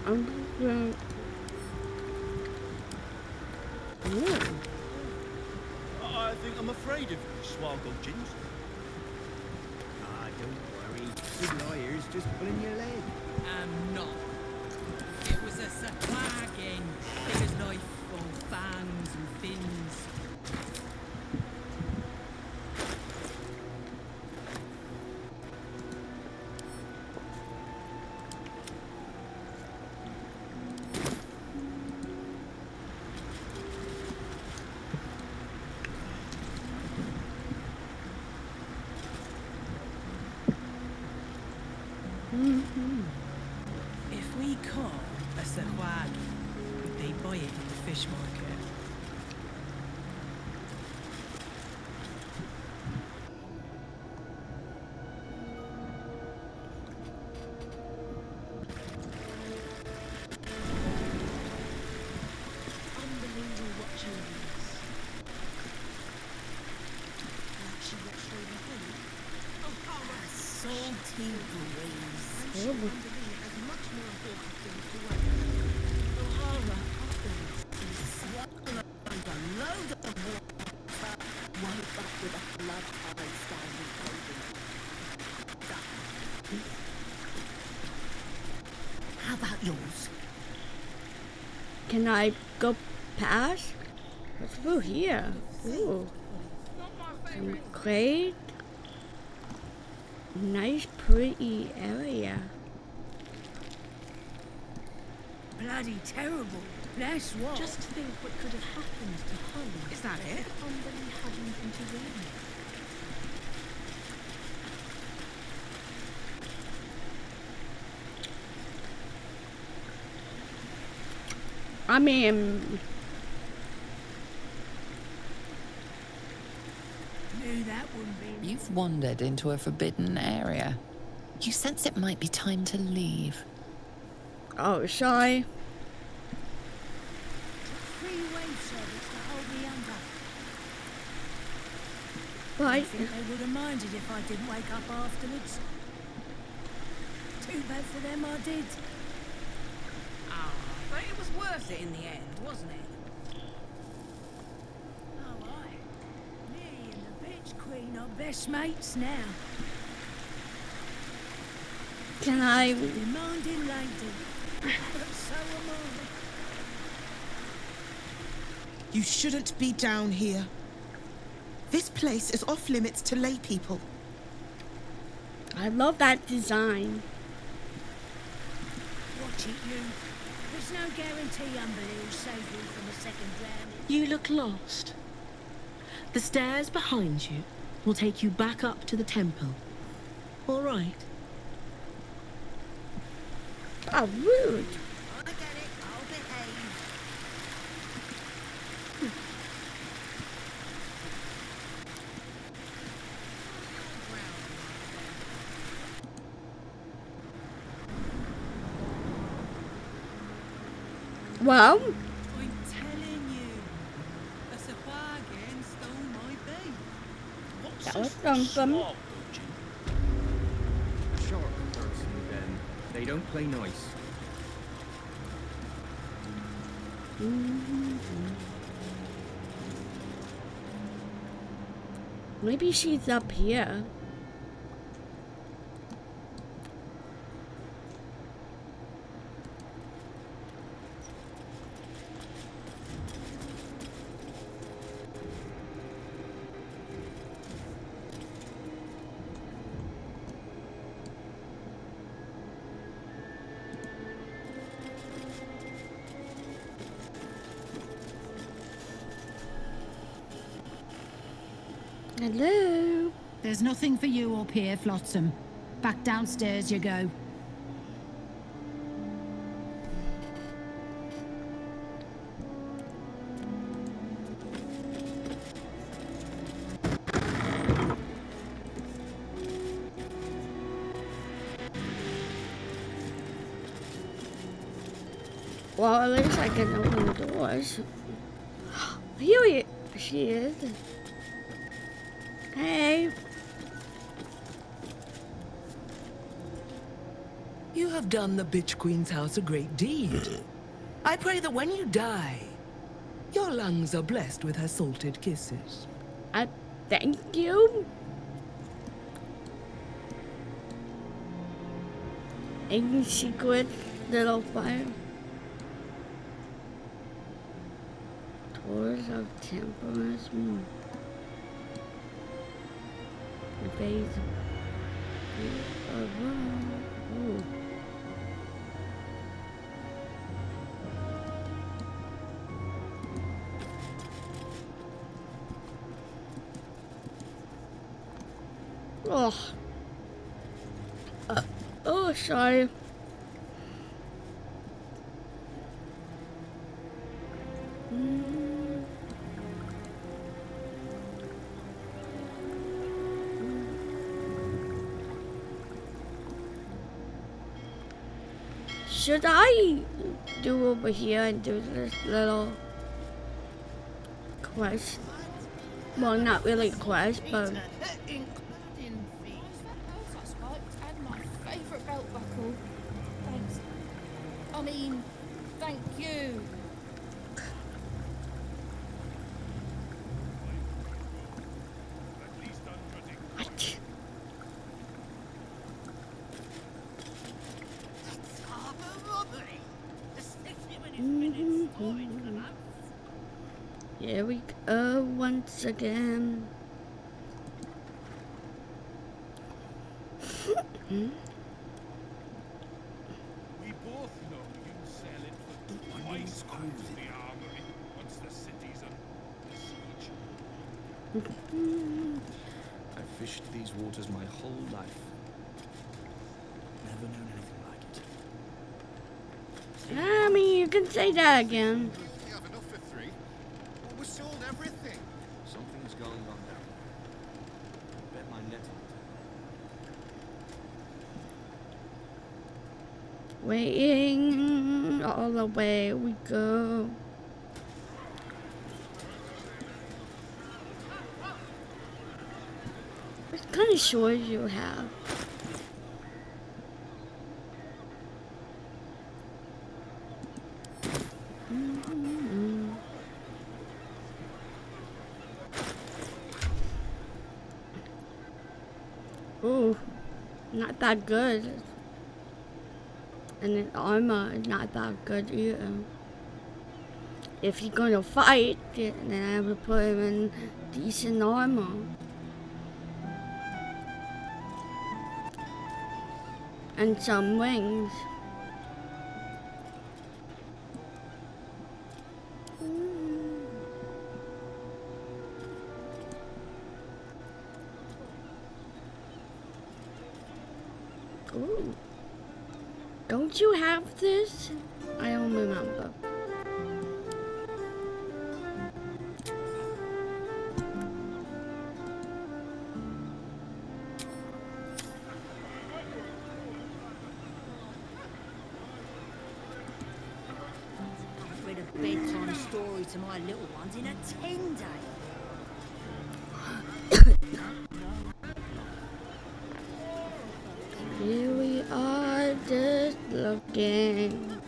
Speaker 1: I'm going. Ooh.
Speaker 10: I think I'm afraid of you, Swalgo Gins. Ah, don't worry. Good lawyer's just pulling your leg.
Speaker 9: I'm not. It was a wagon. It was like full fangs and fins. If we caught a sahwag, would they buy it in the fish market?
Speaker 5: unbelievable what she is. Like she watched over
Speaker 1: Terrible.
Speaker 5: How about yours?
Speaker 1: Can I go past? What's through here? Ooh. Some great. Nice, pretty area.
Speaker 5: Bloody terrible. That's what.
Speaker 11: Just think what could have happened to Holly.
Speaker 5: Is that it?
Speaker 11: If Umberly hadn't intervened.
Speaker 1: I mean,
Speaker 5: Knew that wouldn't be.
Speaker 8: You've wandered into a forbidden area. You sense it might be time to leave.
Speaker 1: oh, sorry.
Speaker 5: Free wave service to hold me under.
Speaker 1: But
Speaker 5: I think they would have minded if I didn't wake up afterwards. Too bad for them I did.
Speaker 9: Ah, but it was worth it in the end, wasn't it?
Speaker 5: Oh, aye. Me and the bitch queen are best mates now.
Speaker 1: can I?
Speaker 5: Demanding lady. But so am I.
Speaker 12: You shouldn't be down here. This place is off limits to lay people.
Speaker 1: I love that design.
Speaker 5: Watch it, you. There's no guarantee Umberly will save you from a second drowning.
Speaker 11: You look lost. The stairs behind you will take you back up to the temple. All right.
Speaker 1: Oh, rude.
Speaker 5: I get it. I'll behave.
Speaker 1: Well,
Speaker 9: I'm telling you, a bargain stole my bait.
Speaker 1: that was something.
Speaker 10: Sharp person, then. They don't play nice.
Speaker 1: Maybe she's up here. Hello.
Speaker 5: There's nothing for you up here, Flotsam. Back downstairs you go.
Speaker 1: Well, at least I can open the doors. Here she is. Hey.
Speaker 13: You have done the Bitch Queen's house a great deed. I pray that when you die, your lungs are blessed with her salted kisses.
Speaker 1: Thank you. Any secret little fire? Tours of temperance. The base. Ooh. Oh. Oh, sorry. Should I do over here and do this little quest? Well, not really quest, but
Speaker 5: mean, thank you.
Speaker 1: Here we go once again.
Speaker 10: We both know you sell it for twice times the armory once the city's under siege.
Speaker 14: I've fished these waters my whole life. Never known anything like it.
Speaker 1: I mean, you can say that again.
Speaker 15: You have enough for 3. Well, we sold everything.
Speaker 14: Something's going on down. Bet my net on it.
Speaker 1: Waiting all the way we go. What kind of swords you have? Ooh, not that good. And the armor is not that good either. If he's gonna fight, then I would put him in decent armor. And some wings. Ooh. Don't you have this? I don't remember.
Speaker 5: I've read a bedtime story to my little ones in a 10-day.
Speaker 1: Here we are, just looking.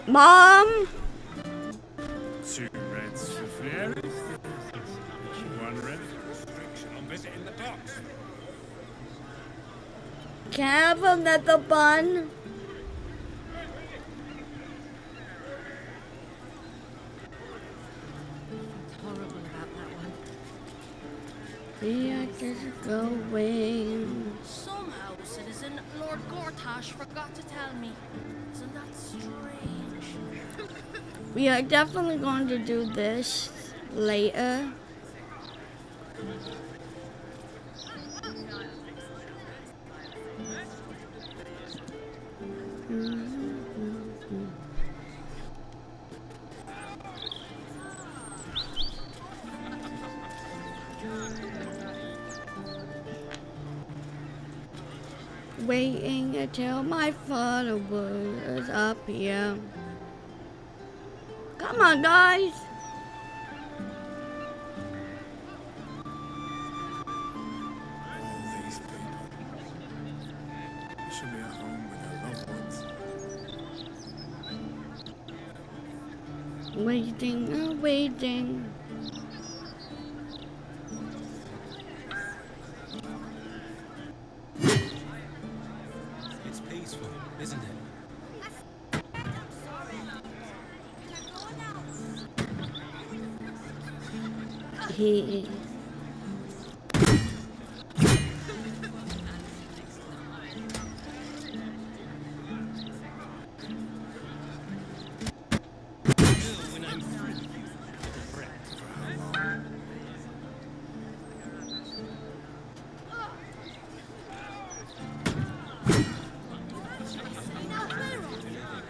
Speaker 1: Mom?
Speaker 10: 2 reds for Flair. 1 red for restriction on visiting the docks.
Speaker 1: Can I have another bun?
Speaker 5: Horrible about that one.
Speaker 1: We are just going.
Speaker 5: Somehow, citizen, Lord Gortash forgot to tell me. Isn't that strange?
Speaker 1: We are definitely going to do this later. Waiting until my father was up here. Come on, guys.
Speaker 3: These people. They should be at home with their loved ones.
Speaker 1: Waiting and waiting.
Speaker 7: It's peaceful, isn't it?
Speaker 1: He.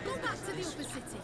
Speaker 5: Go back to the upper city.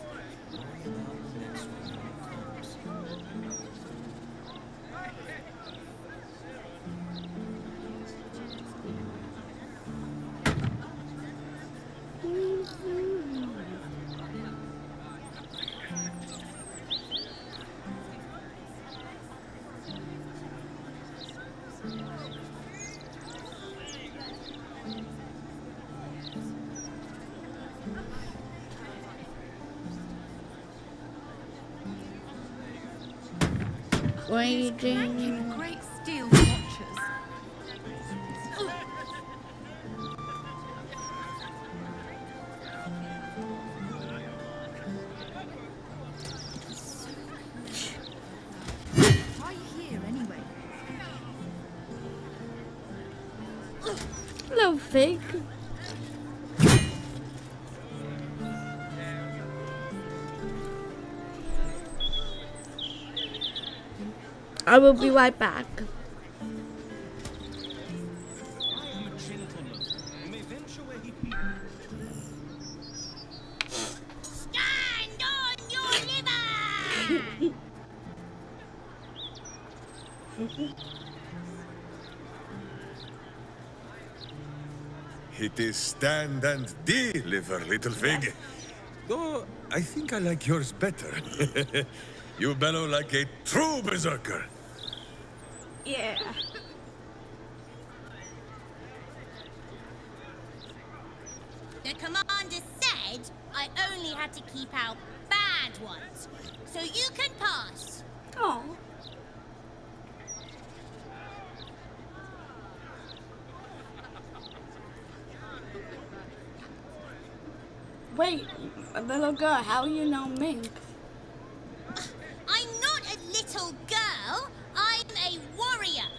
Speaker 1: Waiting.
Speaker 2: Great steel watches. Why are you here anyway?
Speaker 1: Hello, fake. I will be right back.
Speaker 10: I am a gentleman. You may venture where he pleases.
Speaker 16: Stand on your liver!
Speaker 3: It is stand and deliver, little fig. Though I think I like yours better. You bellow like a true berserker.
Speaker 1: Yeah.
Speaker 16: The commander said I only had to keep out bad ones, so you can pass.
Speaker 1: Oh. Wait, little girl, how do you know Mink?
Speaker 16: I'm not a little girl, I'm a warrior.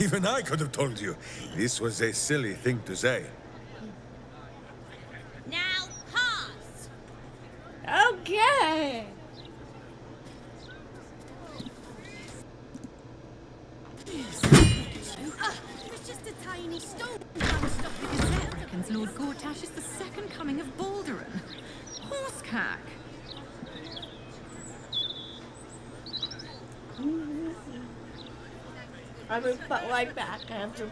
Speaker 3: Even I could have told you. This was a silly thing to say.
Speaker 16: Now pass.
Speaker 1: Okay.
Speaker 2: It was just a tiny stone. I reckons Lord Gortash is the second coming of Baldurin. Horsecack.
Speaker 1: I will put right back. I have to.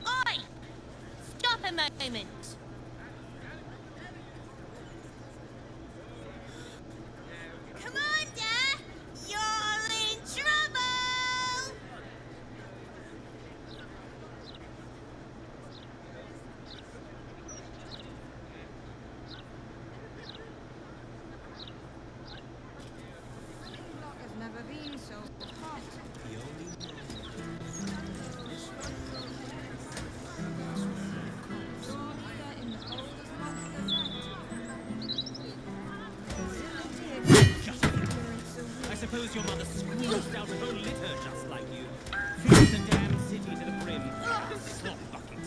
Speaker 16: Oi! Stop a moment. Commander, you're in trouble!
Speaker 9: Has never been so hot.
Speaker 10: I suppose your mother squeezed out her litter just like you. Filled the damn city to the brim. Slop bucket.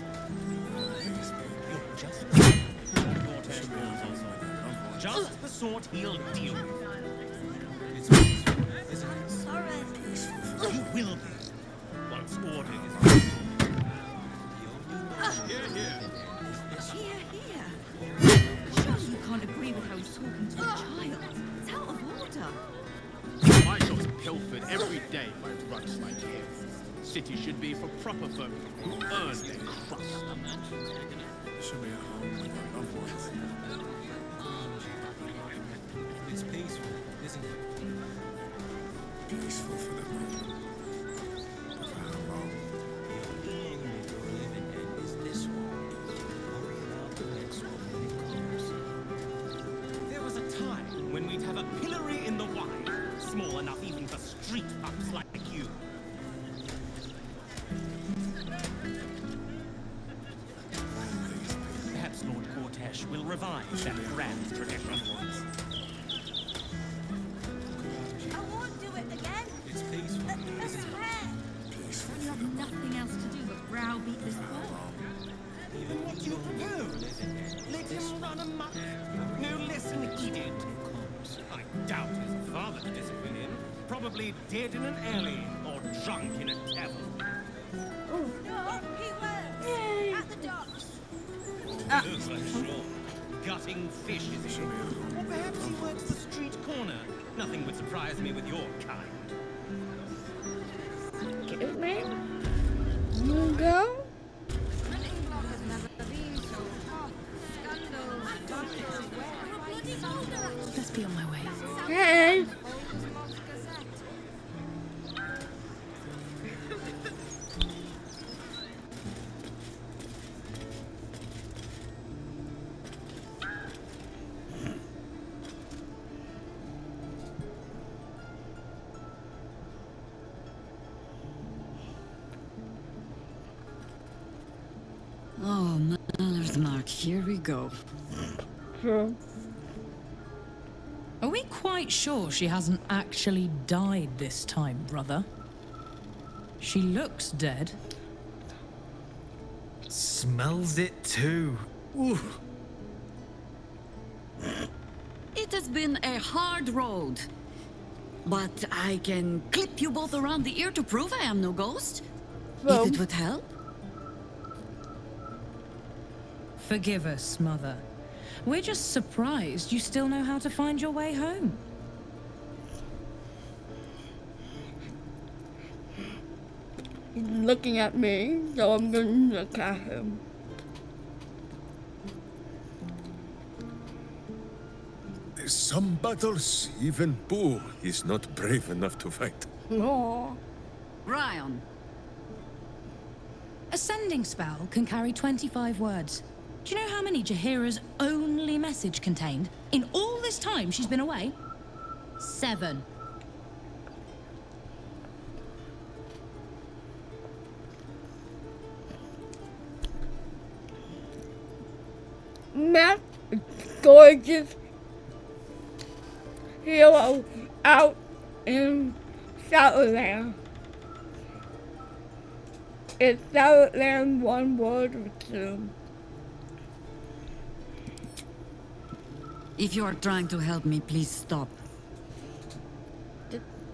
Speaker 10: You're just Gortash rules also. Just the sort he'll deal with. It's peaceful, isn't it?
Speaker 16: Sorry.
Speaker 10: You will be. Once order is
Speaker 9: Here, here.
Speaker 2: Here. Surely you can't agree with how he's talking to a child. It's out of order.
Speaker 15: My shop's pilfered every day by ruts like him. City should be for proper folk who earn their crust.
Speaker 14: Should be at home with our loved ones.
Speaker 10: It's peaceful, isn't it?
Speaker 14: Peaceful for the moment. For how long?
Speaker 10: The only moment you're living in is this one. Worry about the next one when it comes. There was a time when we'd have a pillory in the wide, small enough even for street pups like you. Perhaps Lord Gortash will revive that grand tradition.
Speaker 16: I won't do it again.
Speaker 10: It's peaceful,
Speaker 16: I
Speaker 10: isn't it?
Speaker 16: swear.
Speaker 2: You have nothing else to do but browbeat this boy.
Speaker 10: Even what you propose? Let him run amok? No lesson heeded. I doubt his father to discipline him. Probably dead in an alley or drunk in a tavern.
Speaker 16: No, he works at the docks.
Speaker 10: Looks like sure. Gutting fish, is he? Or perhaps he works the street corner. Nothing would surprise me with your kind.
Speaker 1: Get me. You go.
Speaker 9: Has never been so hot. Scandals, battles,
Speaker 8: Let's be on my way.
Speaker 1: Hey.
Speaker 2: Here we go.
Speaker 1: Sure.
Speaker 5: Are we quite sure she hasn't actually died this time, brother? She looks dead.
Speaker 10: Smells it too. Ooh.
Speaker 2: It has been a hard road. But I can clip you both around the ear to prove I am no ghost. If it would help.
Speaker 5: Forgive us, Mother. We're just surprised you still know how to find your way home.
Speaker 1: He's looking at me, so I'm gonna look at him.
Speaker 3: Some battles, even Boo is not brave enough to fight.
Speaker 1: No.
Speaker 2: Ryan.
Speaker 5: A sending spell can carry 25 words. Do you know how many Jaheira's only message contained? In all this time she's been away? 7.
Speaker 1: Matt, gorgeous hero out in Southland. Is Southland one word or two?
Speaker 2: If you are trying to help me, please stop.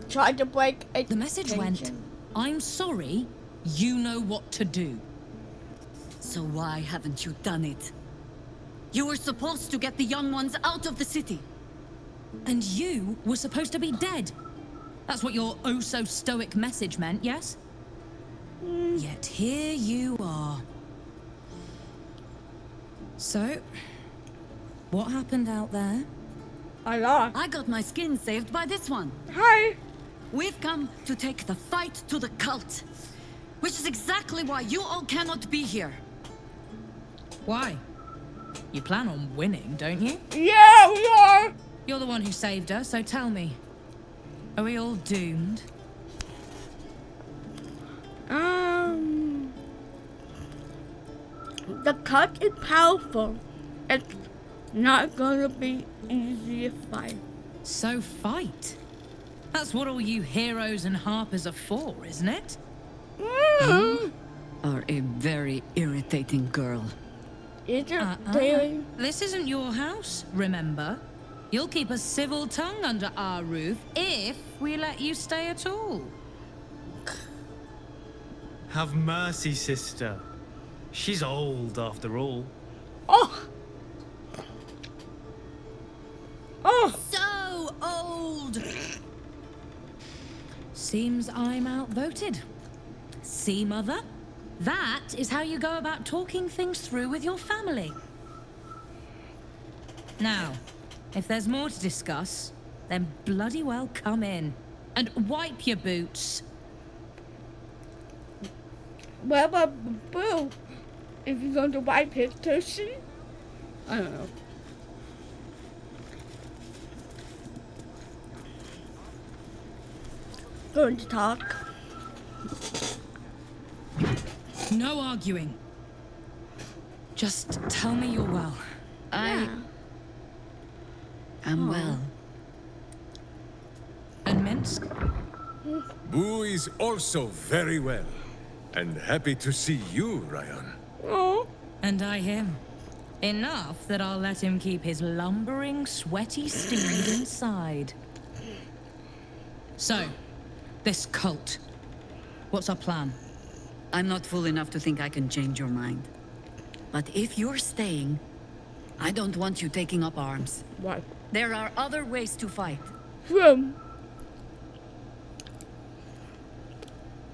Speaker 1: Tried to break a
Speaker 5: The message went, I'm sorry, you know what to do.
Speaker 2: So why haven't you done it? You were supposed to get the young ones out of the city.
Speaker 5: And you were supposed to be dead. That's what your oh-so-stoic message meant, yes? Yet here you are. So, what happened out there?
Speaker 1: I lost.
Speaker 2: I got my skin saved by this one.
Speaker 1: Hi.
Speaker 2: We've come to take the fight to the cult. Which is exactly why you all cannot be here.
Speaker 5: Why? You plan on winning, don't you?
Speaker 1: Yeah, we are!
Speaker 5: You're the one who saved her, so tell me. Are we all doomed?
Speaker 1: The cut is powerful. It's not gonna be easy to fight.
Speaker 5: So fight. That's what all you heroes and harpers are for, isn't it?
Speaker 2: You are a very irritating girl.
Speaker 1: Is it
Speaker 5: This isn't your house, remember? You'll keep a civil tongue under our roof if we let you stay at all.
Speaker 10: Have mercy, sister. She's old after all.
Speaker 1: Oh! Oh!
Speaker 2: So old!
Speaker 5: Seems I'm outvoted. See, Mother? That is how you go about talking things through with your family. Now, if there's more to discuss, then bloody well come in. And wipe your boots.
Speaker 1: What about Boo? Is he going to wipe his tushy? I don't know. Going to talk.
Speaker 5: No arguing. Just tell me you're well.
Speaker 2: I am well.
Speaker 5: And Minsk?
Speaker 3: Boo is also very well. And happy to see you, Ryan.
Speaker 1: Oh.
Speaker 5: And I him. Enough that I'll let him keep his lumbering, sweaty steed inside. So, this cult. What's our plan?
Speaker 2: I'm not fool enough to think I can change your mind. But if you're staying, I don't want you taking up arms.
Speaker 1: Why?
Speaker 2: There are other ways to fight.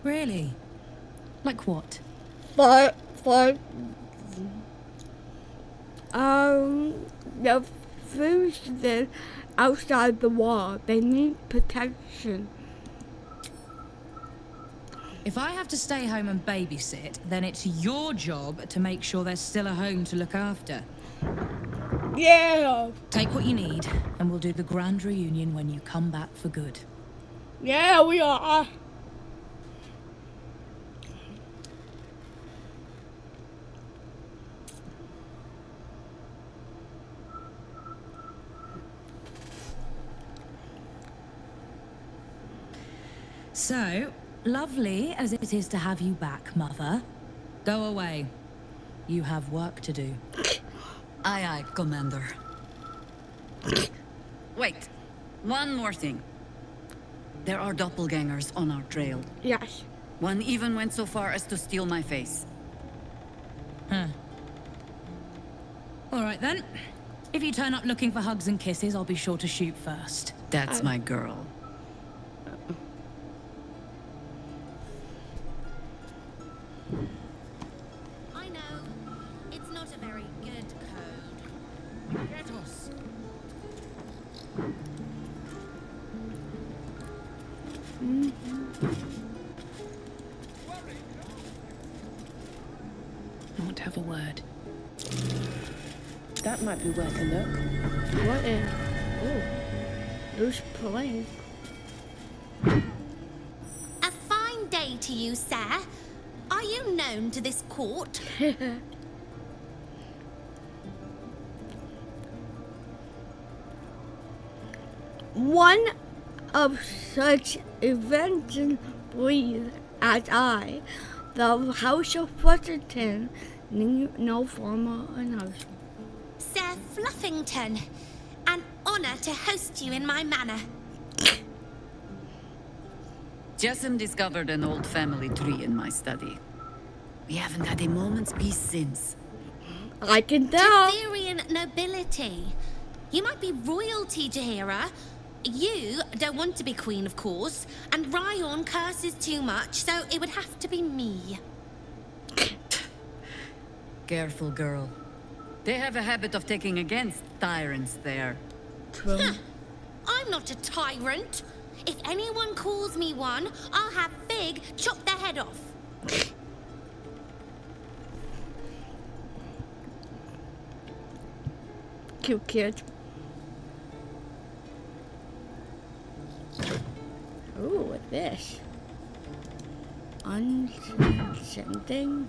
Speaker 5: Really? Like what?
Speaker 1: The fugitives outside the wall, they need protection.
Speaker 5: If I have to stay home and babysit, then it's your job to make sure there's still a home to look after.
Speaker 1: Yeah!
Speaker 5: Take what you need, and we'll do the grand reunion when you come back for good.
Speaker 1: Yeah, we are.
Speaker 5: So, lovely as it is to have you back, Mother, go away. You have work to do.
Speaker 2: Aye, aye, Commander. Wait, one more thing. There are doppelgangers on our trail.
Speaker 1: Yes.
Speaker 2: One even went so far as to steal my face.
Speaker 5: Huh. All right then. If you turn up looking for hugs and kisses, I'll be sure to shoot first.
Speaker 2: That's my girl.
Speaker 16: I know. It's not a very good code.
Speaker 10: Get us.
Speaker 11: I want to have a word. That might be worth a look.
Speaker 1: What is? Oh, who's playing?
Speaker 16: A fine day to you, sir. Are you known to this court?
Speaker 1: One of such events breathe as I, the House of Flusterton, need no formal announcement.
Speaker 16: Sir Fluffington, an honor to host you in my manor.
Speaker 2: Jessamine discovered an old family tree in my study. We haven't had a moment's peace since.
Speaker 1: I can tell.
Speaker 16: Jaheirian nobility. You might be royalty, Jaheira. You don't want to be queen, of course, and Ryon curses too much, so it would have to be me.
Speaker 2: Careful, girl. They have a habit of taking against tyrants there.
Speaker 1: True.
Speaker 16: I'm not a tyrant. If anyone calls me one, I'll have Fig chop their head off.
Speaker 1: Cute kid. Ooh, what's this? Unsending.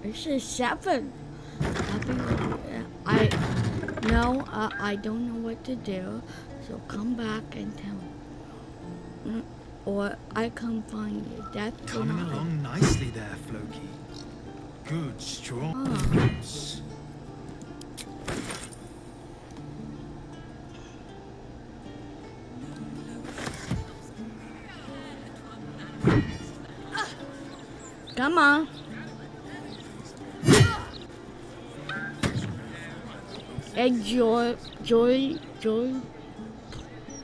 Speaker 1: This is 7. I don't know what to do, so come back and tell me. Or I come find you. That's
Speaker 17: coming along nicely there, Floki. Good, strong roots.
Speaker 1: Come on. Joy,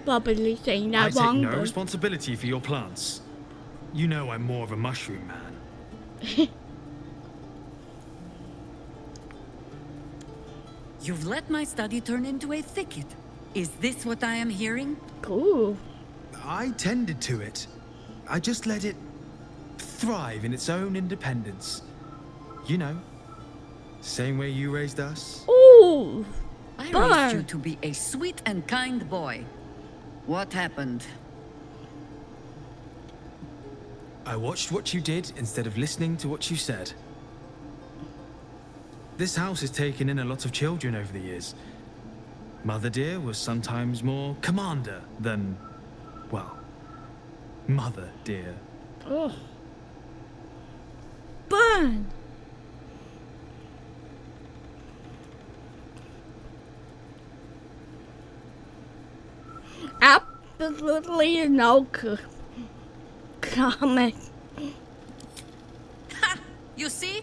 Speaker 1: probably saying that wrong.
Speaker 17: I take no responsibility for your plants. You know I'm more of a mushroom man.
Speaker 2: You've let my study turn into a thicket. Is this what I am hearing?
Speaker 1: Cool.
Speaker 17: I tended to it. I just let it thrive in its own independence. You know, same way you raised us.
Speaker 1: Ooh!
Speaker 2: I raised you to be a sweet and kind boy. What happened?
Speaker 17: I watched what you did instead of listening to what you said. This house has taken in a lot of children over the years. Mother dear was sometimes more commander than, well, mother dear.
Speaker 1: Oh. Burn! Absolutely no comment.
Speaker 2: Ha! You see?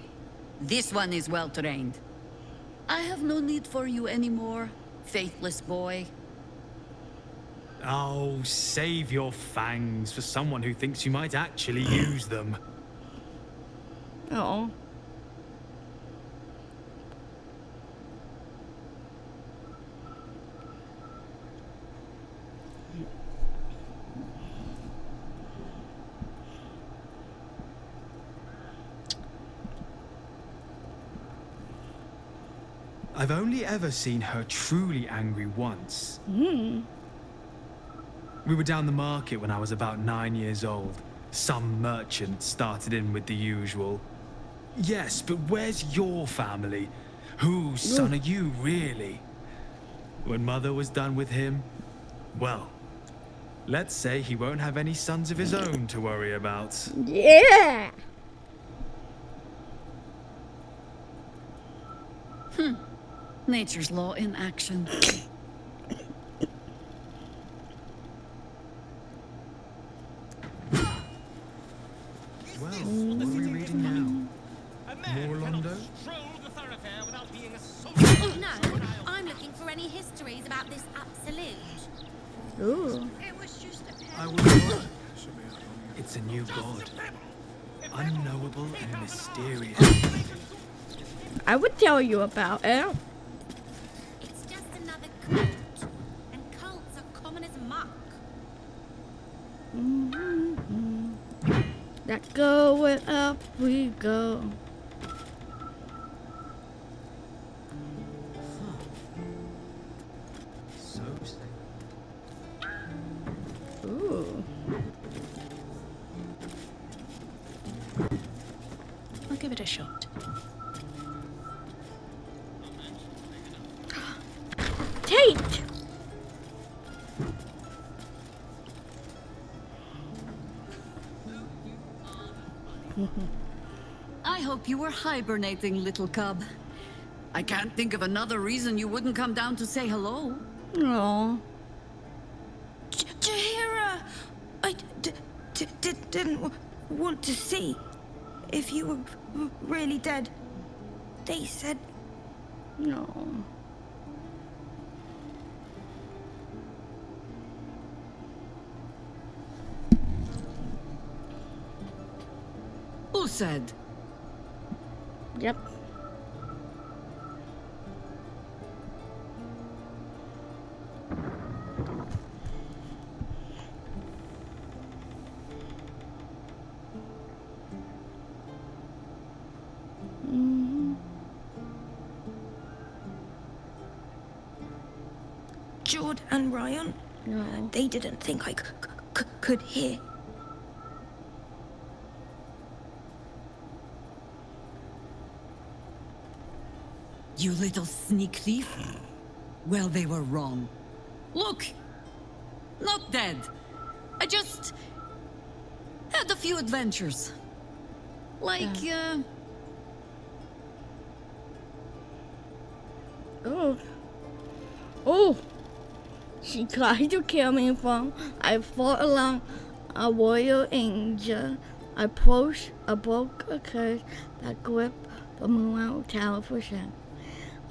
Speaker 2: This one is well trained. I have no need for you anymore, faithless boy.
Speaker 17: Oh, save your fangs for someone who thinks you might actually use them.
Speaker 1: Oh.
Speaker 17: I've only ever seen her truly angry once. We were down the market when I was about 9 years old. Some merchant started in with the usual. Yes, but where's your family? Whose son are you, really? When Mother was done with him, well, let's say he won't have any sons of his own to worry about.
Speaker 1: Yeah!
Speaker 2: Nature's law in action.
Speaker 17: Well, what are we reading now? More Londo?
Speaker 16: No, I'm looking for any histories about this absolute.
Speaker 1: Ooh.
Speaker 17: I would. It's a new god. Unknowable and mysterious.
Speaker 1: I would tell you about it.
Speaker 16: It's just another cult. And cults are common as muck.
Speaker 1: Let's go and up we go.
Speaker 17: So safe.
Speaker 1: Ooh.
Speaker 11: I'll give it a shot.
Speaker 1: Tate!
Speaker 2: I hope you were hibernating, little cub. I can't think of another reason you wouldn't come down to say hello.
Speaker 1: Aww.
Speaker 18: Jaheira! I didn't want to see if you were really dead. They said...
Speaker 1: No.
Speaker 2: Who said?
Speaker 1: Yep.
Speaker 18: Jord and Ryan?
Speaker 1: No.
Speaker 18: They didn't think I could hear.
Speaker 2: You little sneak thief? Well, they were wrong. Look! Not dead. I just... had a few adventures. Like,
Speaker 1: Oh. Oh! She tried to kill me from. I fought along a royal angel. I broke a curse that gripped the Moonlight Tower for shame.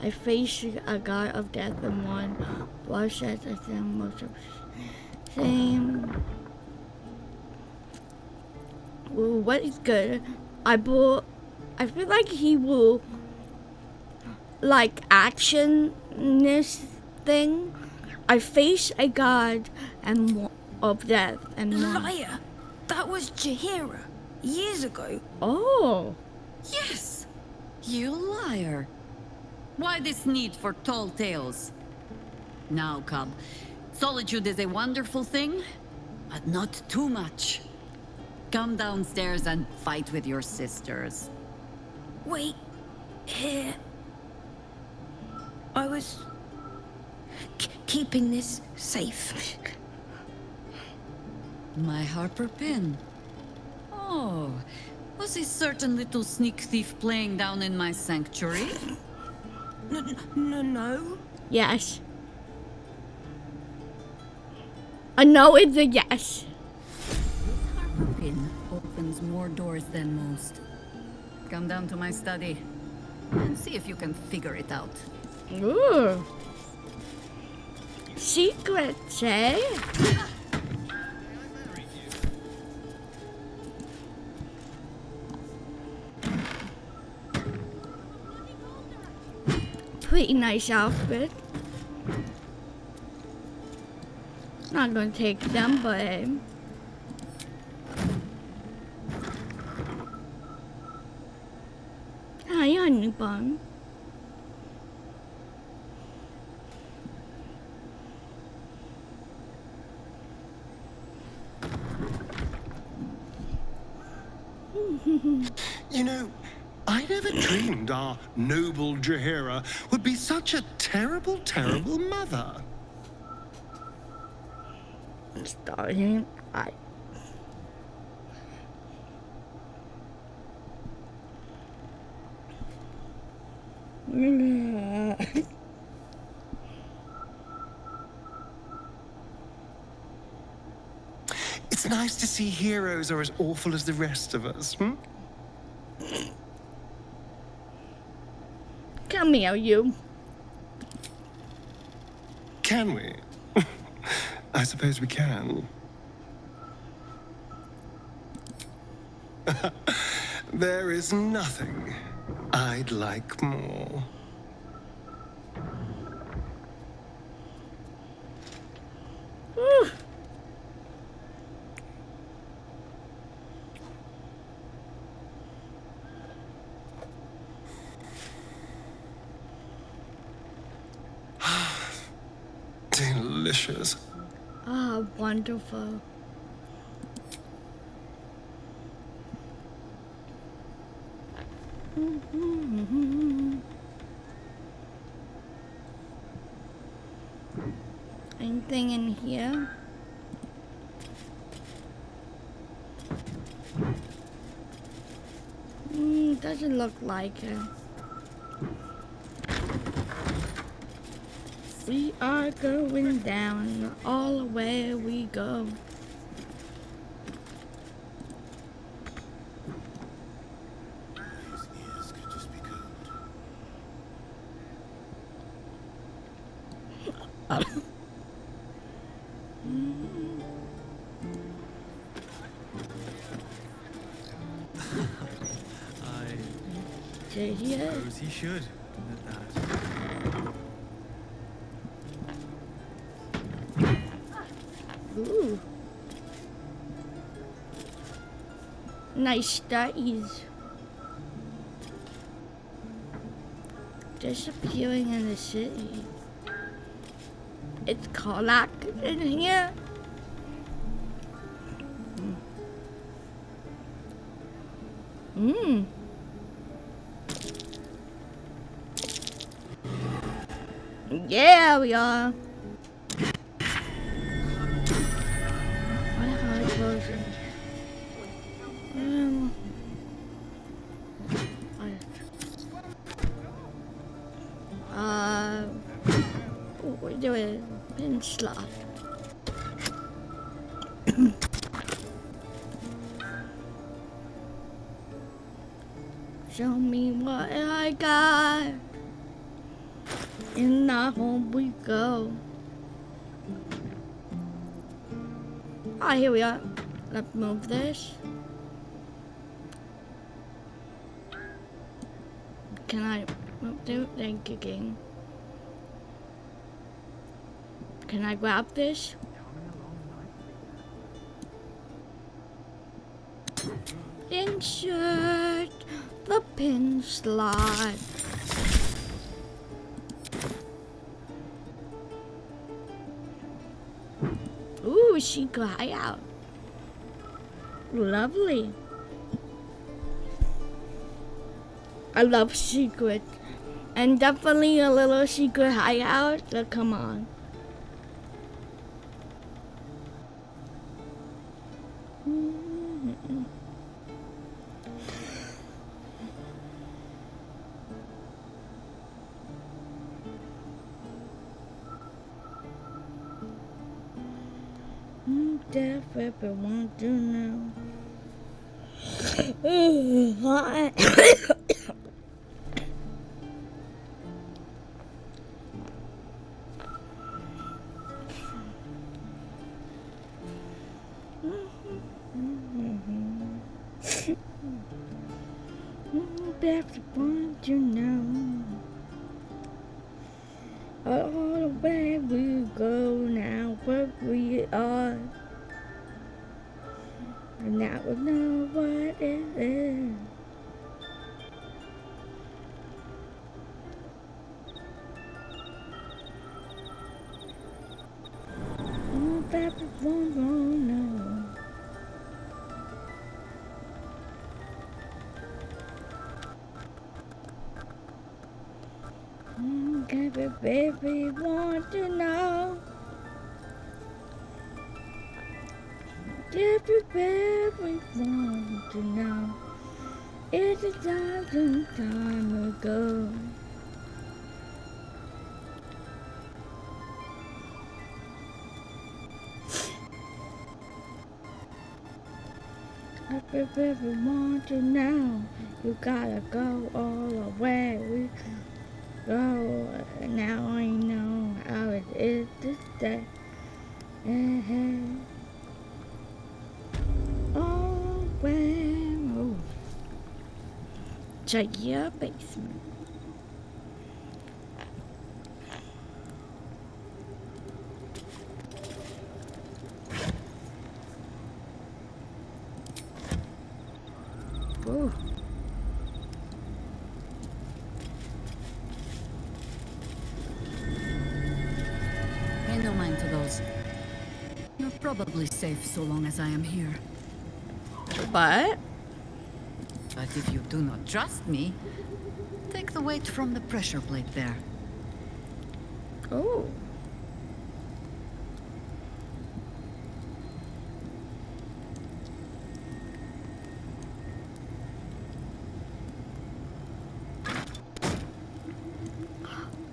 Speaker 1: I faced a god of death and won. Bloodshed as the most of same. Ooh, what is good? I feel like he will like action this thing. I faced a god and of death and won.
Speaker 18: Liar! That was Jaheira years ago.
Speaker 1: Oh.
Speaker 2: yes! You liar. Why this need for tall tales? Now, cub, solitude is a wonderful thing, but not too much. Come downstairs and fight with your sisters.
Speaker 18: Wait. Here. I was... keeping this safe.
Speaker 2: My Harper pin. Oh, was a certain little sneak thief playing down in my sanctuary?
Speaker 18: No.
Speaker 1: Yes. I know it's a yes.
Speaker 2: This Harper pin opens more doors than most. Come down to my study and see if you can figure it out.
Speaker 1: Ooh. Secrets, eh? Pretty nice outfit. Not gonna take them, but hi, honey bun.
Speaker 4: You know, I never dreamed our noble Jaheira would be such a terrible, terrible mother.
Speaker 1: Starting I.
Speaker 4: It's nice to see heroes are as awful as the rest of us, hmm?
Speaker 1: Come here, you.
Speaker 4: Can we? I suppose we can. There is nothing I'd like more. Delicious.
Speaker 1: Ah, wonderful. Anything in here? Doesn't look like it. We are going down, all the way we go.
Speaker 17: Suppose he should. At that.
Speaker 1: Ooh. Nice studies. Disappearing in the city. It's collected in here. Yeah, we are. Why am I closing? What we're doing? Pin slot. Show me what I got. And now home we go. Ah, here we are. Let's move this. Can I move it? Thank you, game. Can I grab this? Insert the pin slot. Ooh, she got out. Lovely. I love secret. And definitely a little secret hideout. So come on. Deaf everyone to know. Everyone to know. All the way we go now, where we are. And now we know what it is. Everyone gonna know. Every baby want to know. Every baby want to know. It's 1,000 time ago. Every baby want to know. You gotta go all the way. We go. Now I know how it is to stay. Oh, well. To your basement. Ooh.
Speaker 2: Pay no mind to those. You're probably safe so long as I am here.
Speaker 1: But
Speaker 2: if you do not trust me, take the weight from the pressure plate there.
Speaker 1: Oh.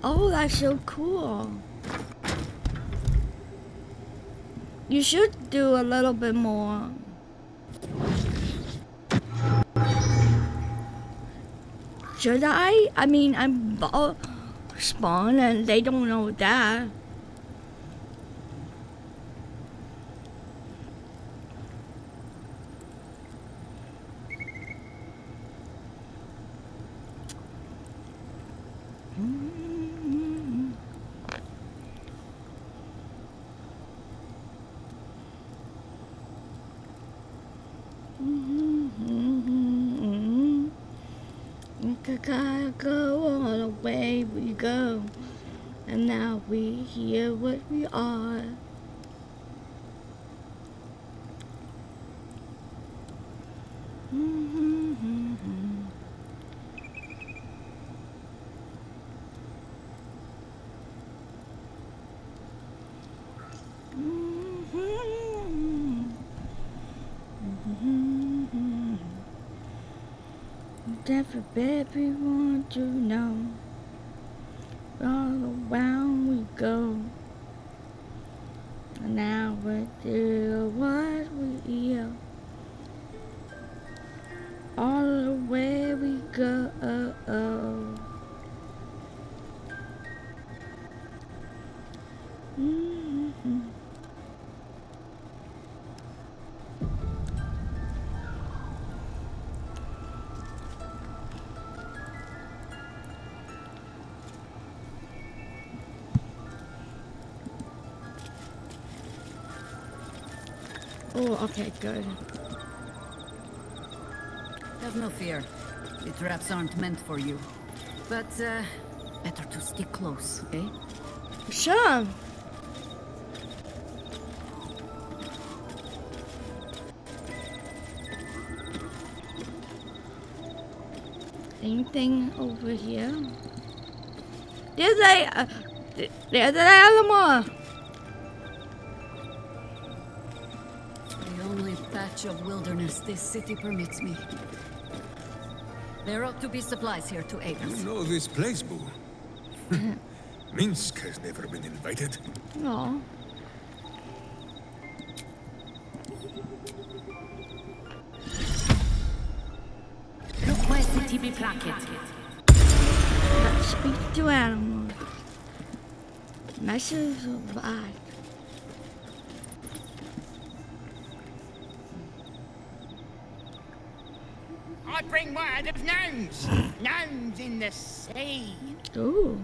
Speaker 1: Oh, that's so cool. You should do a little bit more. Should I? I mean, I'm spawn and they don't know that. Gotta go all the way we go, and now we hear what we are. Every baby want to know. All around we go. And now we do what we hear. All the way we go. Oh, okay, good.
Speaker 2: Have no fear. The traps aren't meant for you. But, better to stick close, eh?
Speaker 1: Sure. Anything over here? There's an animal.
Speaker 2: The only patch of wilderness this city permits me. There ought to be supplies here to aid us.
Speaker 3: You know this place, Boo. Minsk has never been invited.
Speaker 1: No.
Speaker 2: Look, my city be placket.
Speaker 1: Let's speak to animals. Message of life.
Speaker 9: I bring word of gnomes. Gnomes in the sea.
Speaker 1: Ooh.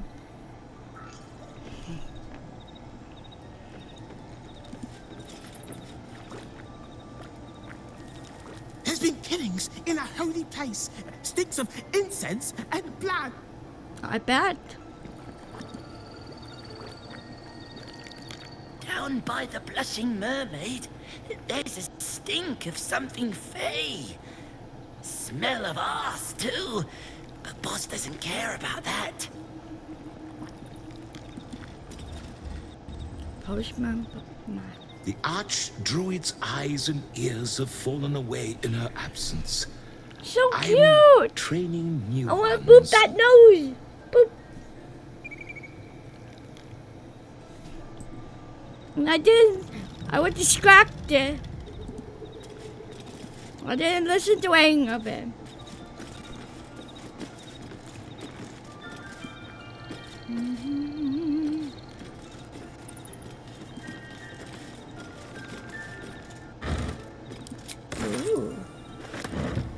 Speaker 12: There's been killings in a holy place. Stinks of incense and blood.
Speaker 1: I bet.
Speaker 19: Down by the Blushing Mermaid, there's a stink of something fey. Smell of arse, too. But Boss doesn't care about that.
Speaker 1: Postman.
Speaker 20: The archdruid's eyes and ears have fallen away in her absence.
Speaker 1: So
Speaker 20: I'm
Speaker 1: cute!
Speaker 20: training new
Speaker 1: I want to
Speaker 20: ones.
Speaker 1: boop that nose! Boop! I didn't. I was distracted. I didn't listen to any of it. Ooh.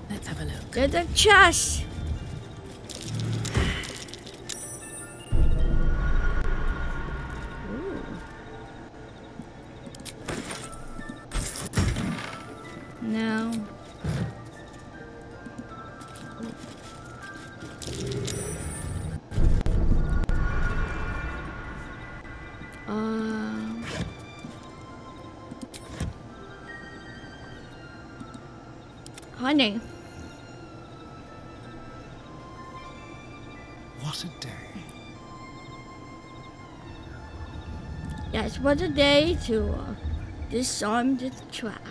Speaker 5: Let's have a look.
Speaker 1: There's a chest. Ooh. Now. Honey.
Speaker 4: What a day.
Speaker 1: Yes, what a day to disarm the trap.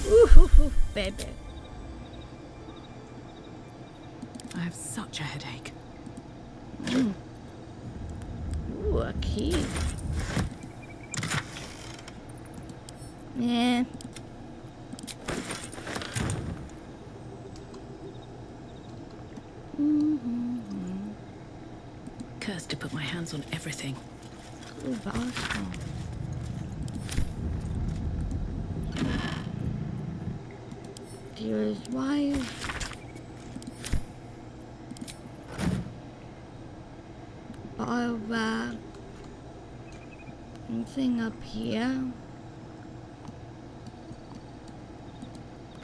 Speaker 1: Ooh, baby.
Speaker 5: I have such a headache.
Speaker 1: Ooh, a key. Yeah.
Speaker 5: Cursed to put my hands on everything.
Speaker 1: Ooh, awesome. Dearest wife. Anything up here?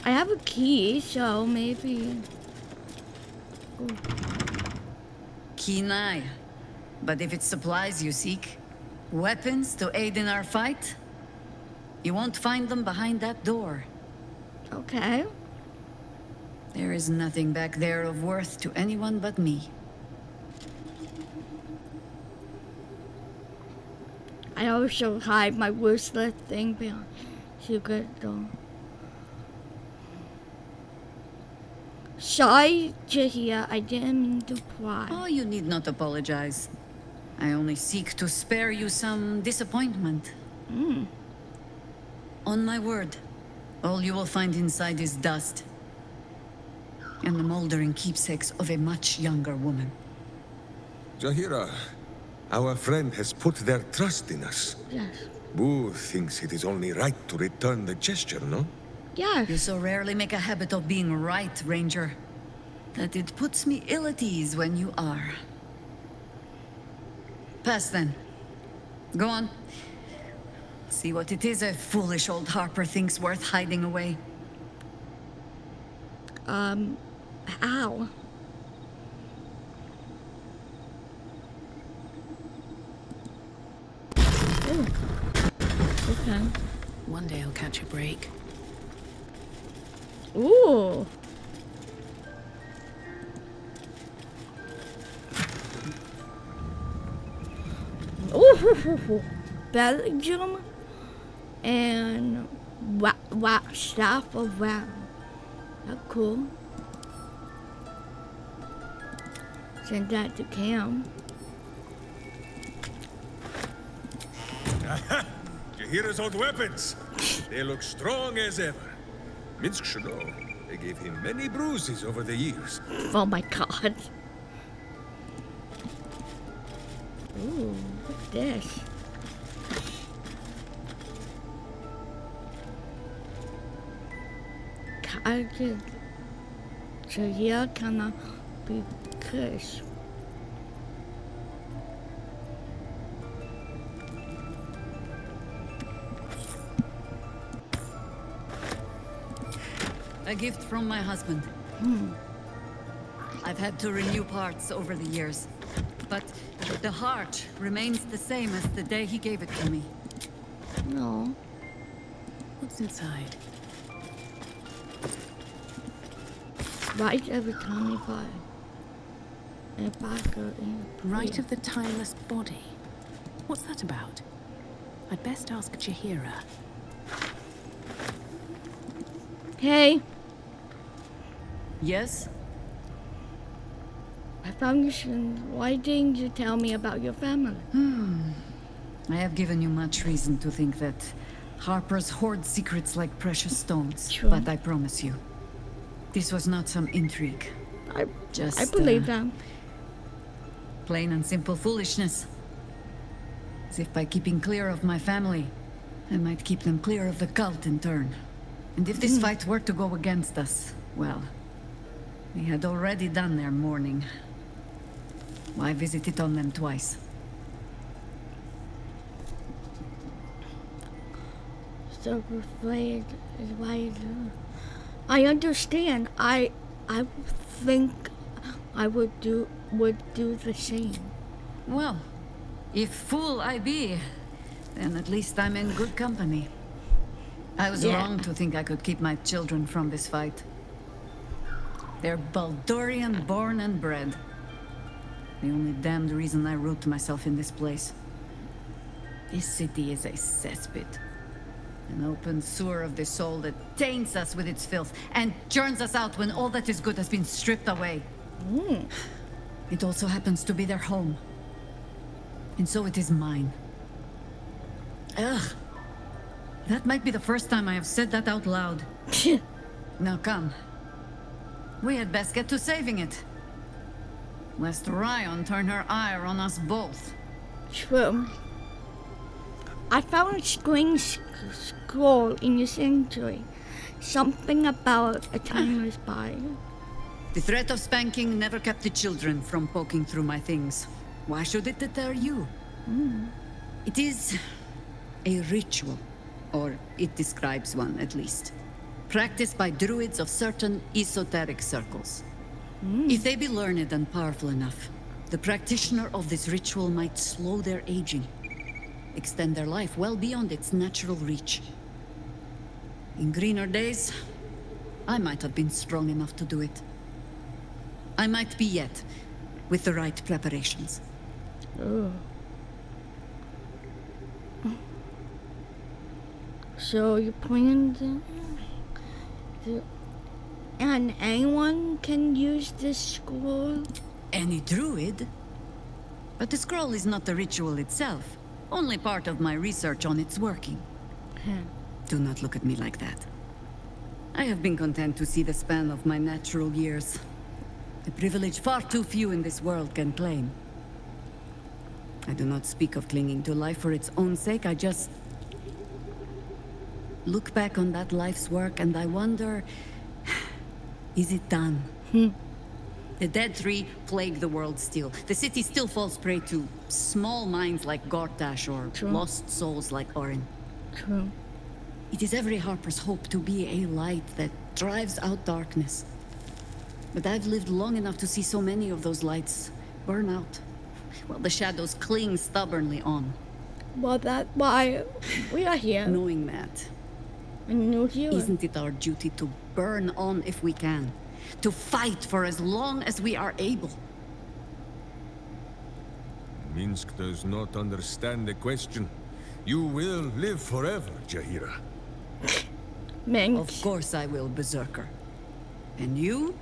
Speaker 1: I have a key, so maybe. Ooh.
Speaker 2: Keen eye. But if it's supplies you seek, weapons to aid in our fight, you won't find them behind that door.
Speaker 1: Okay.
Speaker 2: There is nothing back there of worth to anyone but me.
Speaker 1: I also hide my whistle thing behind secret door. Sorry, Jaheira, I didn't mean to pry.
Speaker 2: Oh, you need not apologize. I only seek to spare you some disappointment. On my word, all you will find inside is dust. And the moldering keepsakes of a much younger woman.
Speaker 3: Jaheira, our friend has put their trust in us.
Speaker 1: Yes.
Speaker 3: Boo thinks it is only right to return the gesture, no?
Speaker 1: Yes.
Speaker 2: You so rarely make a habit of being right, Ranger, that it puts me ill at ease when you are. Pass then. Go on. See what it is a foolish old Harper thinks worth hiding away.
Speaker 1: Ow. Ooh. Okay.
Speaker 5: One day I'll catch a break.
Speaker 1: Ooh. Ooh. Belgium and staff of wow. That's cool. Send that to Cam.
Speaker 3: Jaheira's old weapons. They look strong as ever. Minsk should know. They gave him many bruises over the years.
Speaker 1: Oh my god. Ooh, what's this? Karte. Jaheira cannot be cursed.
Speaker 2: A gift from my husband. I've had to renew parts over the years, but the heart remains the same as the day he gave it to me.
Speaker 1: No.
Speaker 5: What's inside?
Speaker 1: Right every time you buy.
Speaker 5: Rite of the Timeless Body. What's that about? I'd best ask Jaheira.
Speaker 1: Hey.
Speaker 2: Yes?
Speaker 1: I found this. Why didn't you tell me about your family?
Speaker 2: I have given you much reason to think that Harpers hoard secrets like precious stones.
Speaker 1: True.
Speaker 2: But I promise you, this was not some intrigue.
Speaker 1: I
Speaker 2: Just,
Speaker 1: believe that.
Speaker 2: Plain and simple foolishness. As if by keeping clear of my family, I might keep them clear of the cult in turn. And if this fight were to go against us, well, they had already done their mourning. Why visit it on them twice?
Speaker 1: So afraid is why I understand. I think I would do the same.
Speaker 2: Well, if fool I be, then at least I'm in good company. I was wrong to think I could keep my children from this fight. They're Baldurian born and bred. The only damned reason I root myself in this place. This city is a cesspit. An open sewer of the soul that taints us with its filth and churns us out when all that is good has been stripped away. It also happens to be their home. And so it is mine. Ugh. That might be the first time I have said that out loud. Now come. We had best get to saving it. Lest Ryan turn her ire on us both.
Speaker 1: True. I found a strange scroll in the sanctuary. Something about a timeless body.
Speaker 2: The threat of spanking never kept the children from poking through my things. Why should it deter you? It is a ritual, or it describes one at least, practiced by druids of certain esoteric circles. If they be learned and powerful enough, the practitioner of this ritual might slow their aging, extend their life well beyond its natural reach. In greener days, I might have been strong enough to do it. I might be yet, with the right preparations.
Speaker 1: So you plan to... And anyone can use this scroll?
Speaker 2: Any druid? But the scroll is not the ritual itself. Only part of my research on its working. Do not look at me like that. I have been content to see the span of my natural years. A privilege far too few in this world can claim. I do not speak of clinging to life for its own sake, I just look back on that life's work and I wonder, is it done? The dead three plague the world still. The city still falls prey to small minds like Gortash or lost souls like Orin.
Speaker 1: True.
Speaker 2: It is every Harper's hope to be a light that drives out darkness. But I've lived long enough to see so many of those lights burn out, while the shadows cling stubbornly on.
Speaker 1: Well, that's why we are here.
Speaker 2: Knowing that, isn't it our duty to burn on if we can? To fight for as long as we are able?
Speaker 3: Minsk does not understand the question. You will live forever, Jaheira.
Speaker 2: Of course I will, Berserker. And you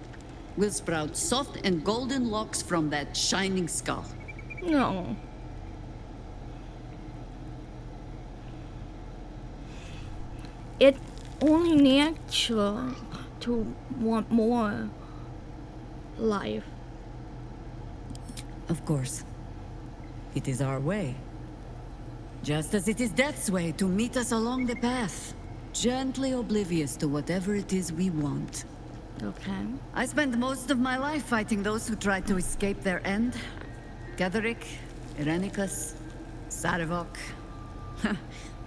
Speaker 2: will sprout soft and golden locks from that shining skull.
Speaker 1: No. It's only natural to want more life.
Speaker 2: Of course. It is our way. Just as it is Death's way to meet us along the path, gently oblivious to whatever it is we want.
Speaker 1: Okay.
Speaker 2: I spent most of my life fighting those who tried to escape their end. Gaderick, Irenicus, Sarevok.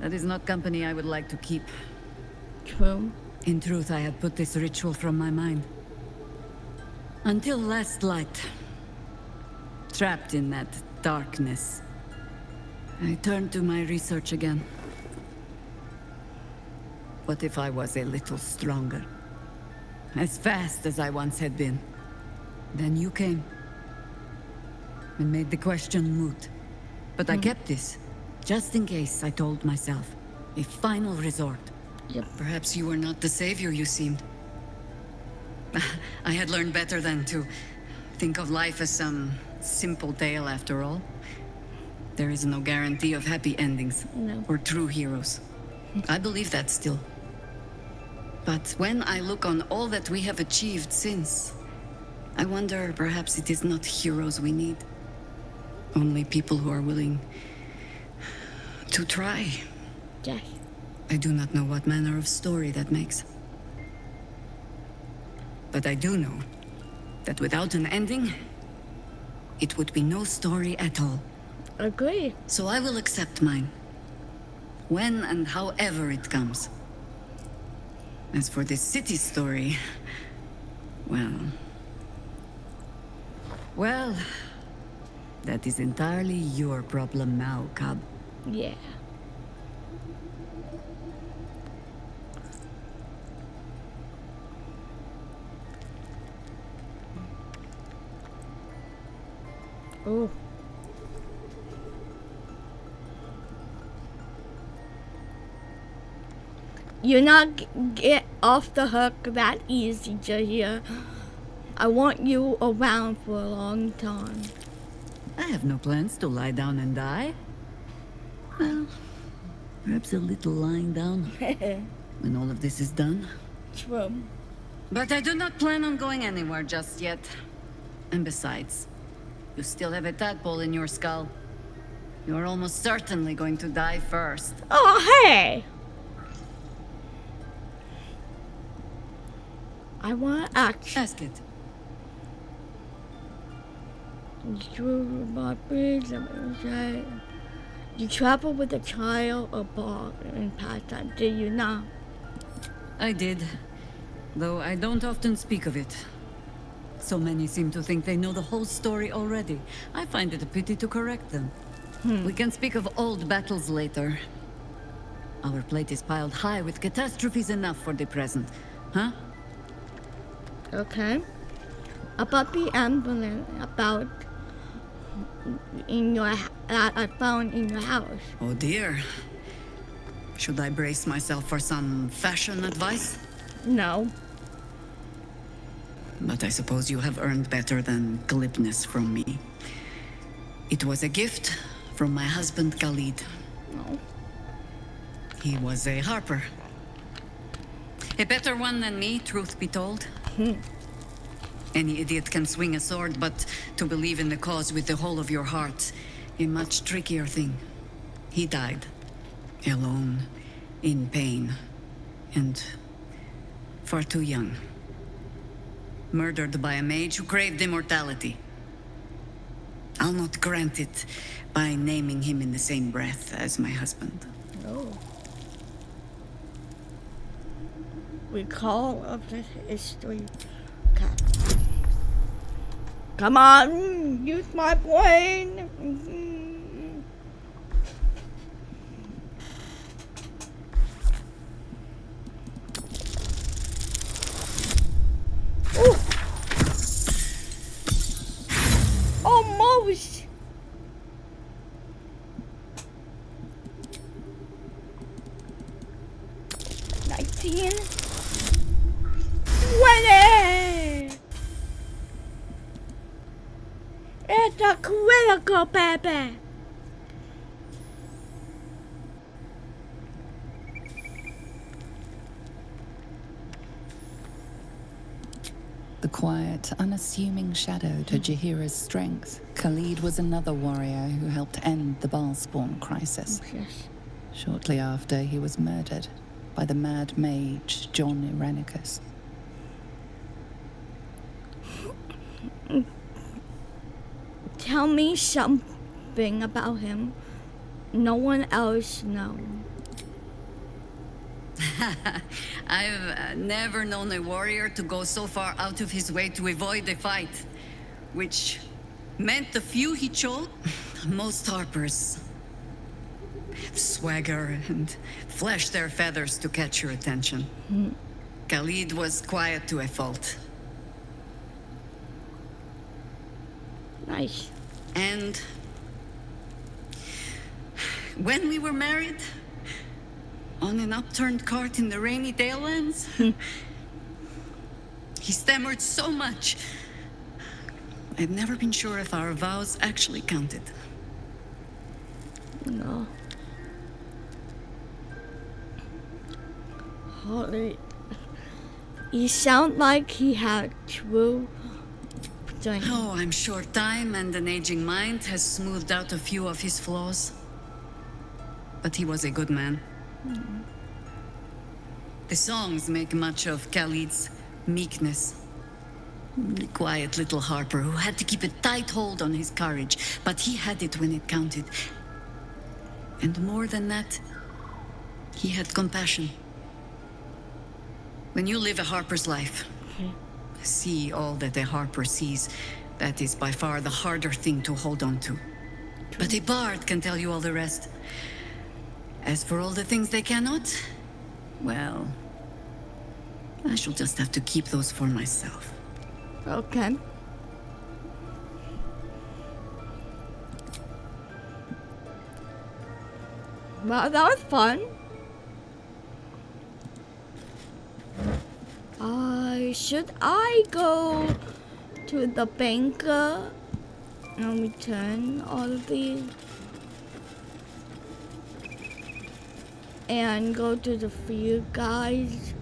Speaker 2: That is not company I would like to keep.
Speaker 1: True.
Speaker 2: In truth, I had put this ritual from my mind. Until last light. Trapped in that darkness. I turned to my research again. What if I was a little stronger? As fast as I once had been. Then you came. and made the question moot. But I kept this, just in case, I told myself. A final resort. Perhaps you were not the savior you seemed. I had learned better than to think of life as some simple tale after all. There is no guarantee of happy endings or true heroes. I believe that still. But when I look on all that we have achieved since, I wonder perhaps it is not heroes we need. Only people who are willing to try.
Speaker 1: Yes.
Speaker 2: I do not know what manner of story that makes. But I do know that without an ending, it would be no story at all.
Speaker 1: Agree.
Speaker 2: So I will accept mine. When and however it comes. As for this city story, well, that is entirely your problem now, Cub.
Speaker 1: Yeah. Oh. You're not get off the hook that easy, Jaheira. I want you around for a long time.
Speaker 2: I have no plans to lie down and die. Well, perhaps a little lying down when all of this is done.
Speaker 1: True.
Speaker 2: But I do not plan on going anywhere just yet. And besides, you still have a tadpole in your skull. You're almost certainly going to die first.
Speaker 1: Oh, hey! I want to
Speaker 2: ask it.
Speaker 1: You travel with a child abroad in pastime, did you not?
Speaker 2: I did, though I don't often speak of it. So many seem to think they know the whole story already. I find it a pity to correct them. We can speak of old battles later. Our plate is piled high with catastrophes enough for the present, huh?
Speaker 1: Okay. About the ambulance, about that I found in your house.
Speaker 2: Oh dear. Should I brace myself for some fashion advice?
Speaker 1: No.
Speaker 2: But I suppose you have earned better than glibness from me. It was a gift from my husband Khalid.
Speaker 1: No.
Speaker 2: He was a harper. A better one than me, truth be told. Any idiot can swing a sword, but to believe in the cause with the whole of your heart, a much trickier thing. He died. Alone, in pain, and far too young. Murdered by a mage who craved immortality. I'll not grant it by naming him in the same breath as my husband.
Speaker 1: Oh. Recall of the history. Okay. Come on, use my brain. Ooh. Almost. $19. $20. It's a critical, baby.
Speaker 8: The quiet, unassuming shadow to Jaheira's strength, Khalid was another warrior who helped end the Balspawn crisis.
Speaker 1: Yes.
Speaker 8: Shortly after, he was murdered by the mad mage John Irenicus.
Speaker 1: Tell me something about him no one else knows.
Speaker 2: I've never known a warrior to go so far out of his way to avoid a fight, which meant the few he chose, most harpers swagger and flash their feathers to catch your attention. Khalid was quiet to a fault.
Speaker 1: Nice.
Speaker 2: And when we were married, on an upturned cart in the rainy Dalelands, he stammered so much, I'd never been sure if our vows actually counted.
Speaker 1: No. Holy. You sound like he had true strength.
Speaker 2: Oh, I'm sure time and an aging mind has smoothed out a few of his flaws. But he was a good man. The songs make much of Khalid's meekness. The quiet little harper who had to keep a tight hold on his courage, but he had it when it counted. And more than that, he had compassion. When you live a harper's life, see all that a harper sees, that is by far the harder thing to hold on to. But a bard can tell you all the rest. As for all the things they cannot, well, I shall just have to keep those for myself.
Speaker 1: Okay. Well, that was fun. Should I go to the banker and return all of these? And go to the field guys?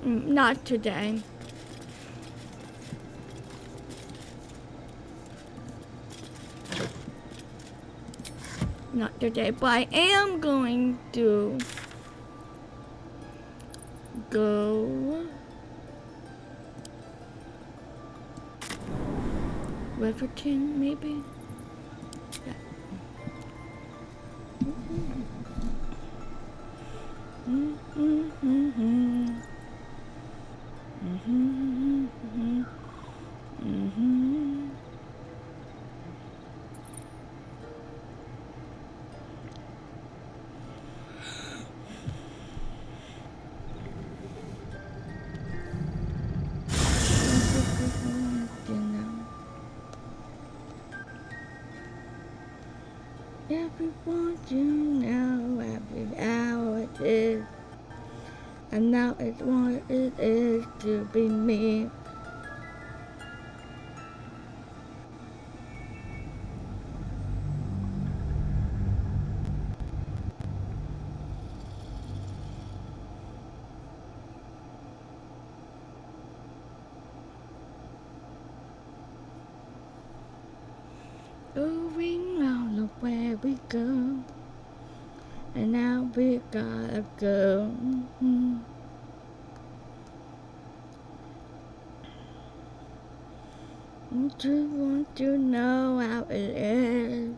Speaker 1: Not today. Not today, but I am going to go Riverton, maybe? Yeah. Everyone you know, every hour it is, and now it's what it is to be me. Going round the way we go, and now we gotta go. Just want to know how it is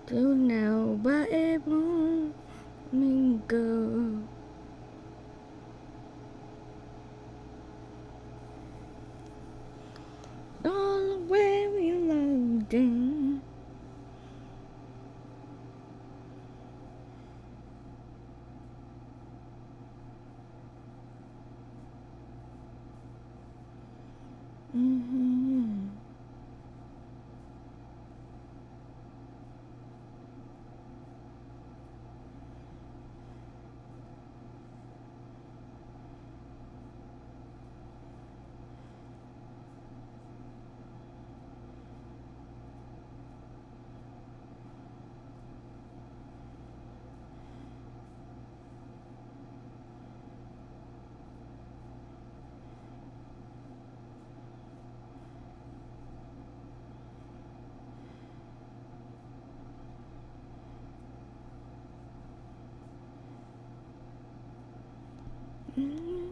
Speaker 1: to know, but it won't me go. All the way we loading.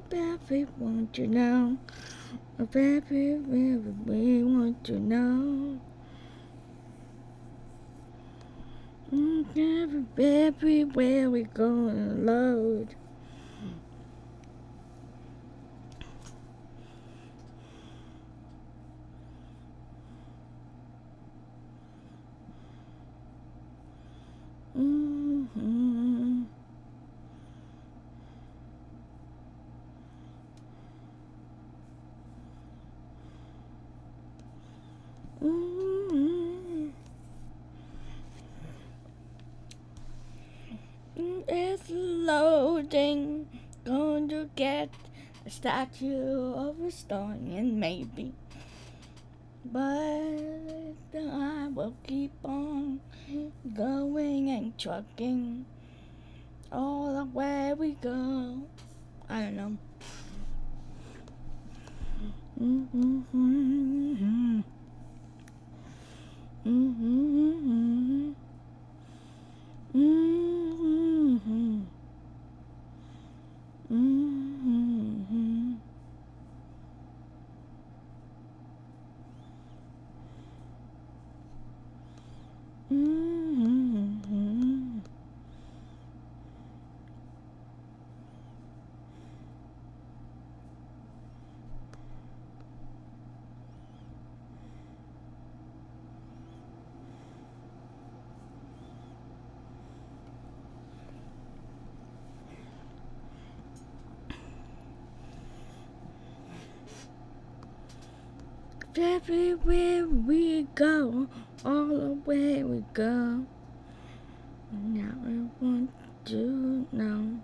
Speaker 1: Baby, want to know? Oh, baby, we want to know. Baby, where we gonna load? It's loading. Going to get a statue of a Estonian, maybe. But I will keep on going and trucking all the way we go. I don't know. Everywhere we go, all the way we go. Now I want to know.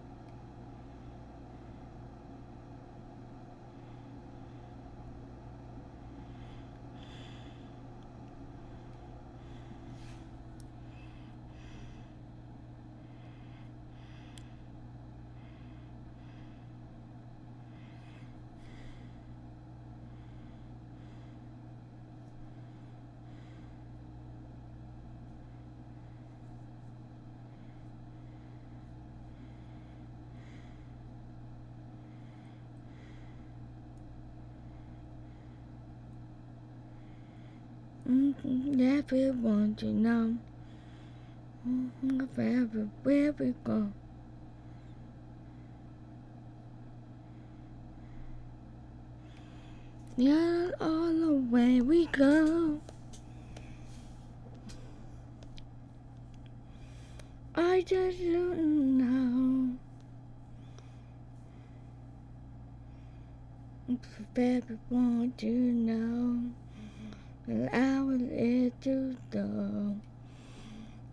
Speaker 1: Everyone to know. Everywhere we go. Yeah, all the way we go. I just don't know. Everyone to know. I will let you go.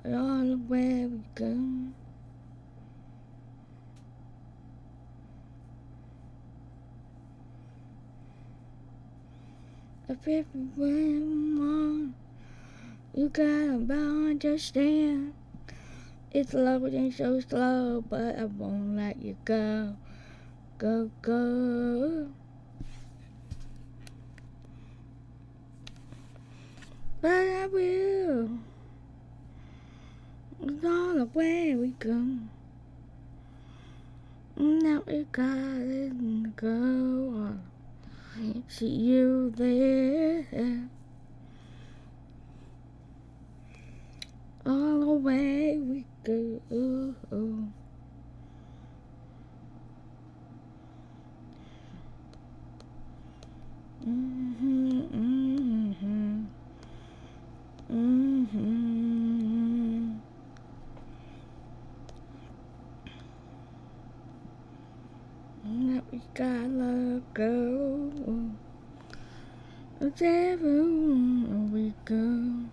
Speaker 1: All the way we go. If everyone you gotta understand. It's loading so slow, but I won't let you go. Go, go. But I will. It's all the way we go. Now we gotta go. See you there. All the way we go. Now we gotta go. Everywhere we go.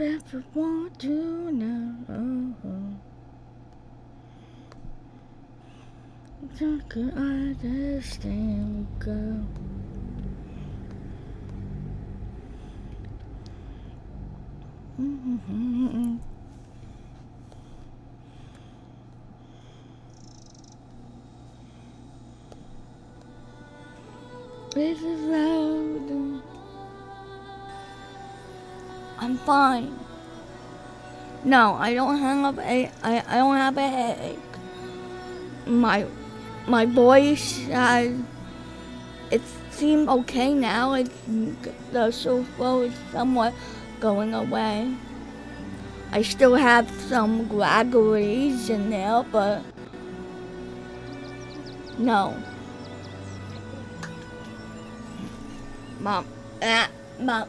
Speaker 1: Everyone to know. I could understand we go. This is loud. I'm fine. No, I don't hang up. I don't have a headache. My my voice it seemed okay now. The sore throat is somewhat going away. I still have some groggeries in there, but no. Mom, mom.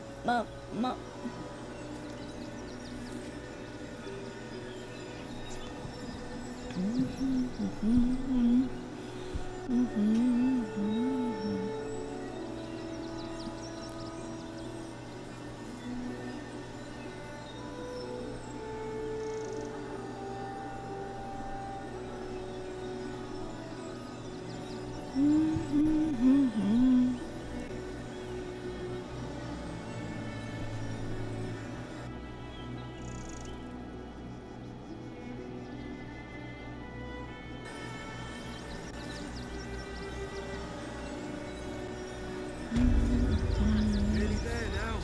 Speaker 10: Nearly there now.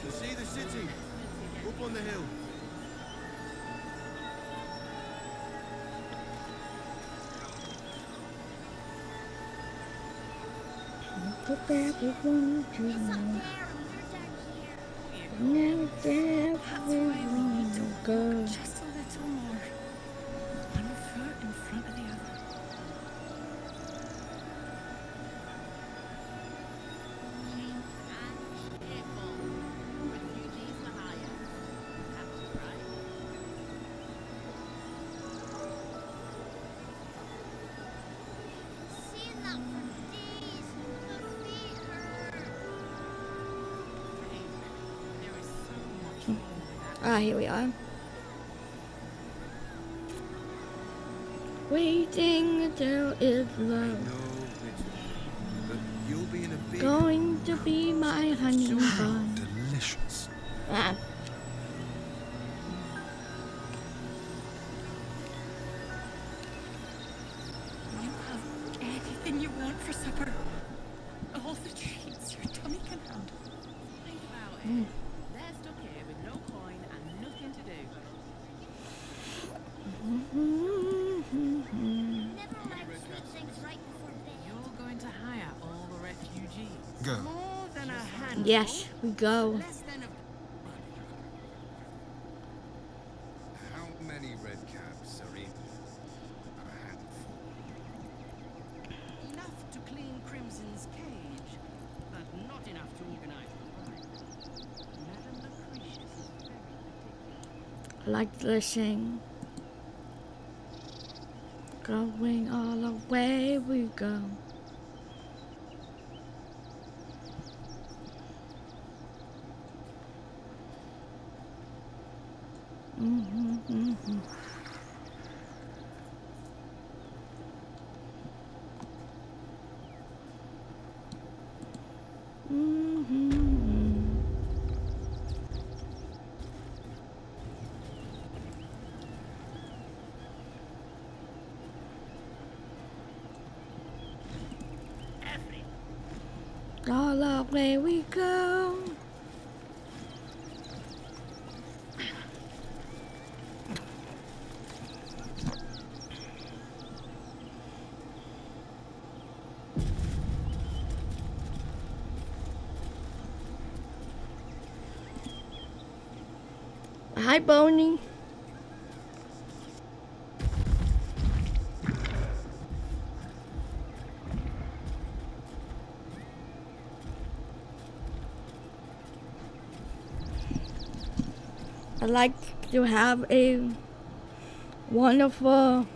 Speaker 10: Can see the city. Up on the hill.
Speaker 1: Put everyone to now everyone to go.
Speaker 2: Just a little more. One foot in front of the other.
Speaker 1: Here we are. Waiting until it's love. Going to be my honey bun.
Speaker 3: Delicious.
Speaker 2: You have anything you want for supper. All the treats your tummy can handle.
Speaker 9: Think about it. They're stuck here with no coin and nothing to do. You're going to hire all the refugees.
Speaker 3: Go.
Speaker 9: More than a handful.
Speaker 1: Yes, we go.
Speaker 9: Less than a...
Speaker 14: How many red caps are in a handful?
Speaker 9: Enough to clean Crimson's cage, but not enough to organize the fight. Madame Lucretius is very particular.
Speaker 1: I like listening. Going all the way we go. All the way we go. Hi, Bonnie. I'd like to have a wonderful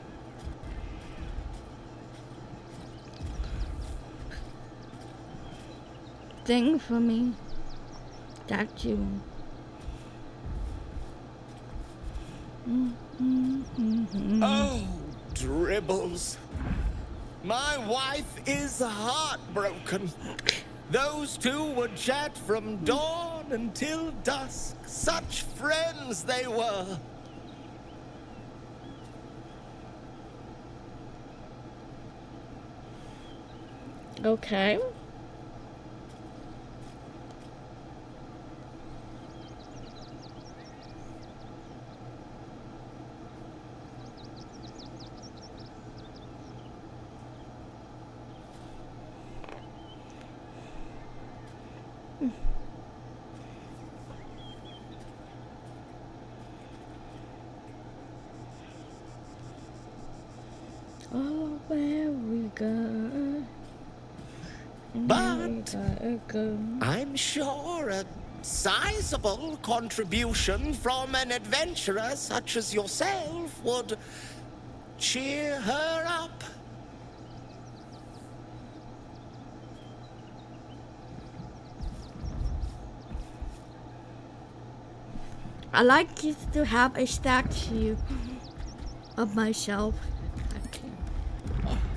Speaker 1: thing for me that you
Speaker 20: Oh, dribbles. My wife is heartbroken. Those two would chat from dawn until dusk. Such friends they were.
Speaker 1: Okay. Oh, very good.
Speaker 20: But I'm sure a sizable contribution from an adventurer such as yourself would cheer her up.
Speaker 1: I like to have a statue of myself.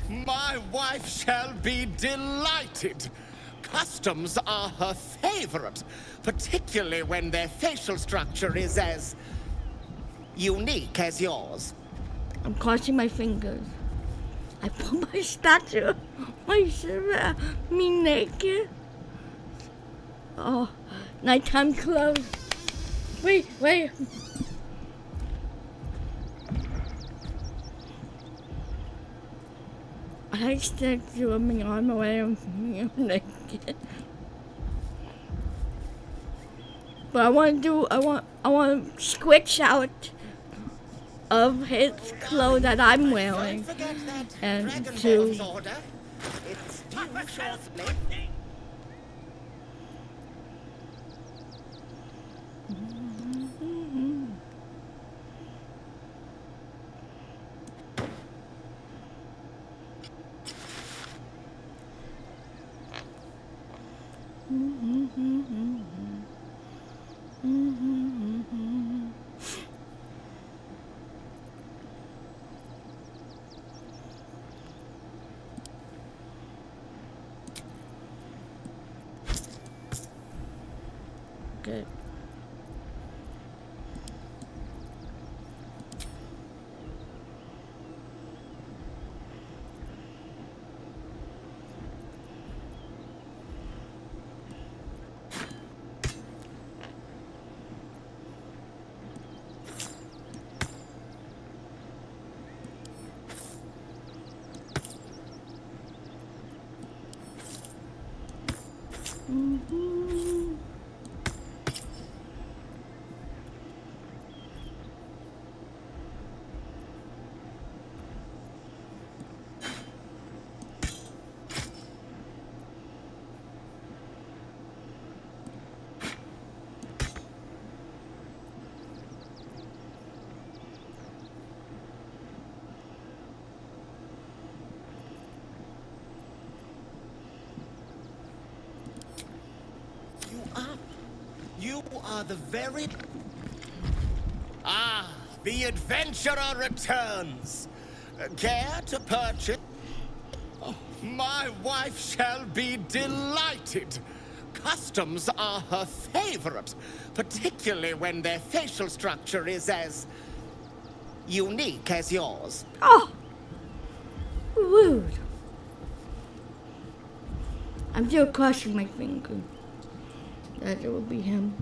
Speaker 20: My wife shall be delighted. Customs are her favorite, particularly when their facial structure is as unique as yours.
Speaker 1: I'm crossing my fingers. I put my statue, me naked. Oh, nighttime clothes. Wait. I stick to me on the way I'm naked. But I want to switch out of his clothes that I'm wearing and to Good.
Speaker 20: You are the very... Ah, the adventurer returns. Care to purchase? Oh, my wife shall be delighted. Customs are her favorite, particularly when their facial structure is as unique as yours.
Speaker 1: Oh, rude. I'm still crossing my finger that it will be him.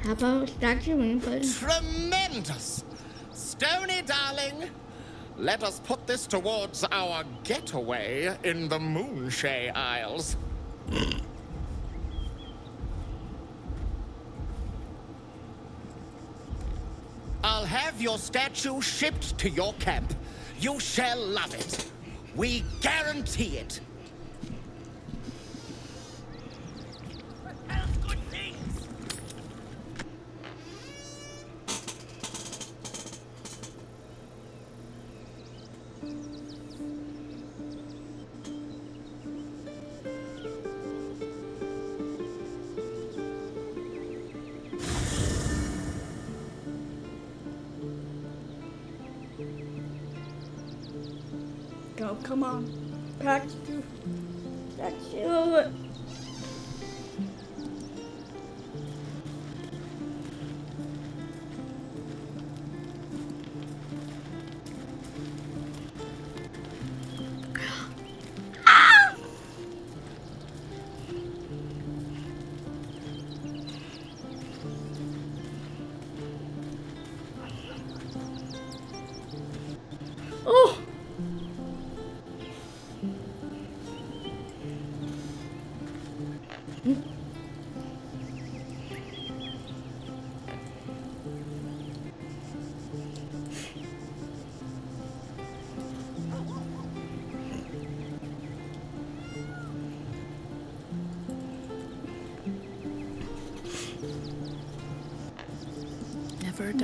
Speaker 1: How about statue anybody?
Speaker 20: Tremendous! Stony, darling, let us put this towards our getaway in the Moonshay Isles. I'll have your statue shipped to your camp. You shall love it. We guarantee it.
Speaker 1: Go, come on. Patch through. That's it. Oh!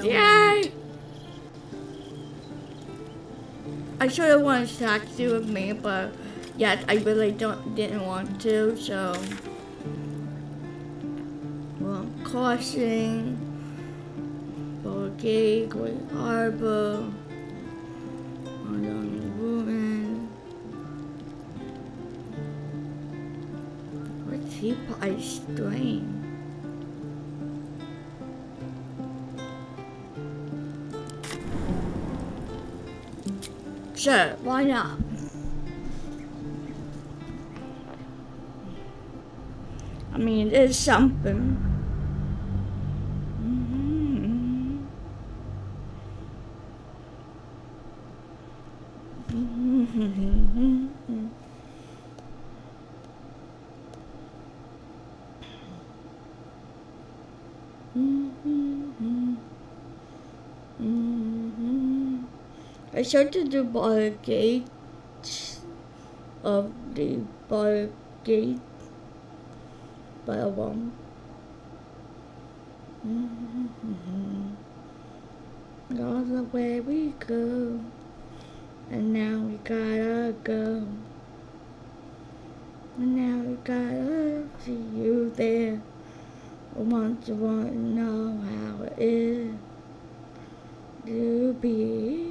Speaker 1: Yay! I should have wanted to taxi with me, but yes, I really didn't want to, so well, crossing Gate, Great Harbor, on Ruin. What's he by strain? Sure, why not? I mean, it is something. I started the bar gate of the bar gate by a wall. All the way we go, and now we gotta go. And now we gotta see you there. I want to know how it is to be.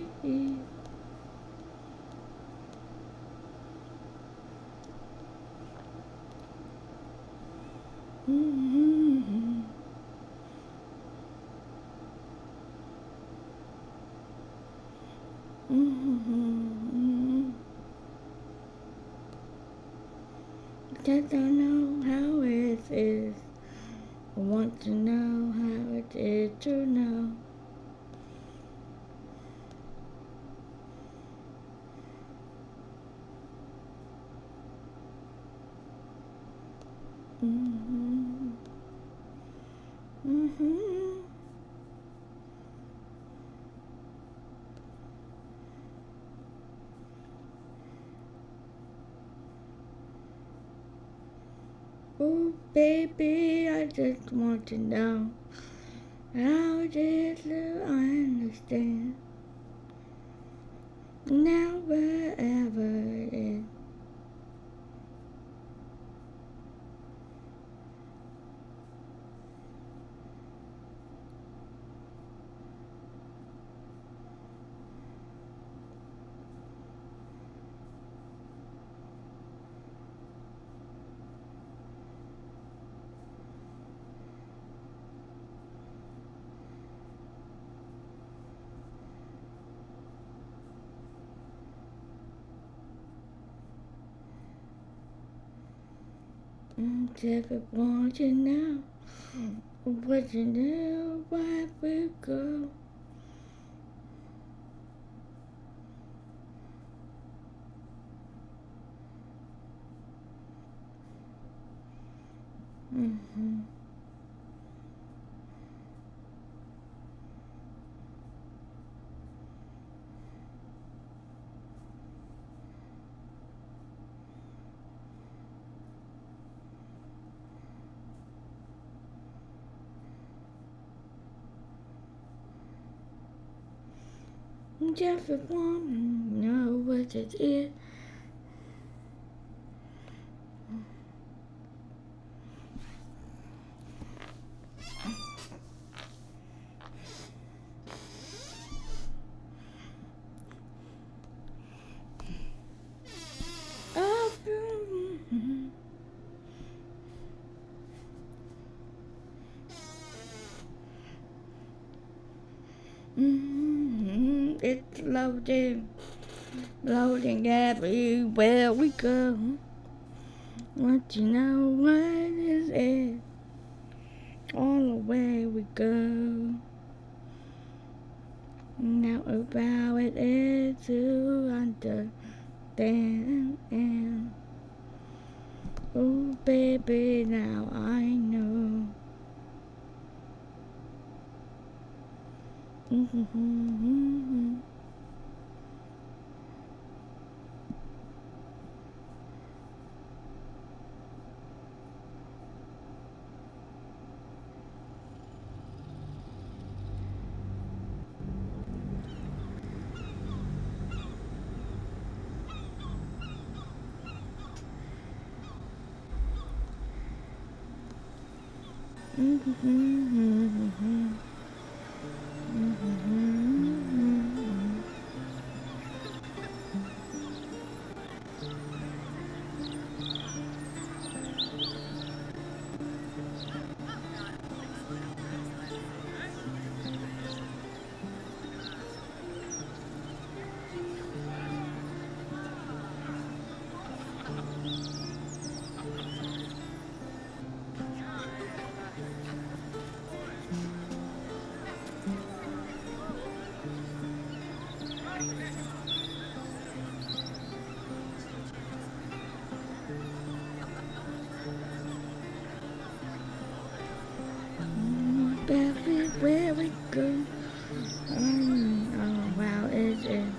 Speaker 1: Because I know how it is. I want to know how it is to know. Oh, baby, I just want to know how did you understand? Now wherever it is. If it wants you now, what you know, where we go. Just if you want to know what it is. It's loading everywhere we go. Want you know what is it? All the way we go. Now about it is to understand. Oh baby, now I know. Everywhere we go. Oh wow, it is.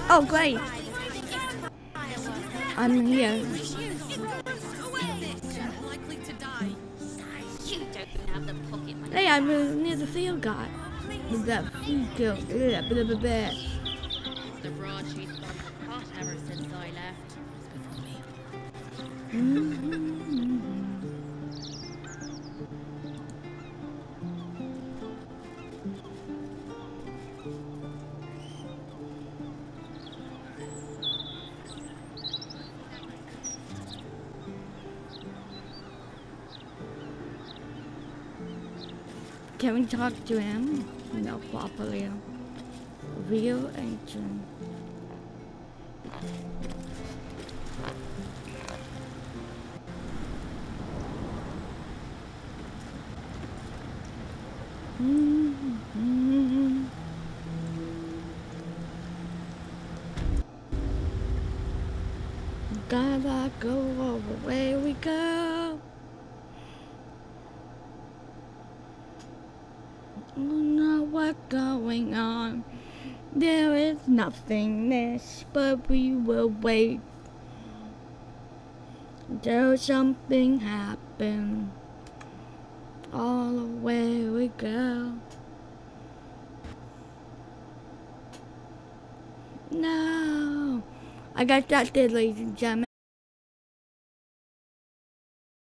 Speaker 1: Oh great! I'm here. Hey, I'm near the field guy. With that field. Blah, blah, blah, blah.
Speaker 2: The broadsheet's gone hot ever since I left.
Speaker 1: Can we talk to him? No, properly. Real ancient. Gotta go all the way we go. Don't know what's going on. There is nothingness, but we will wait until something happens. All the way we go. No. I got that, ladies and gentlemen.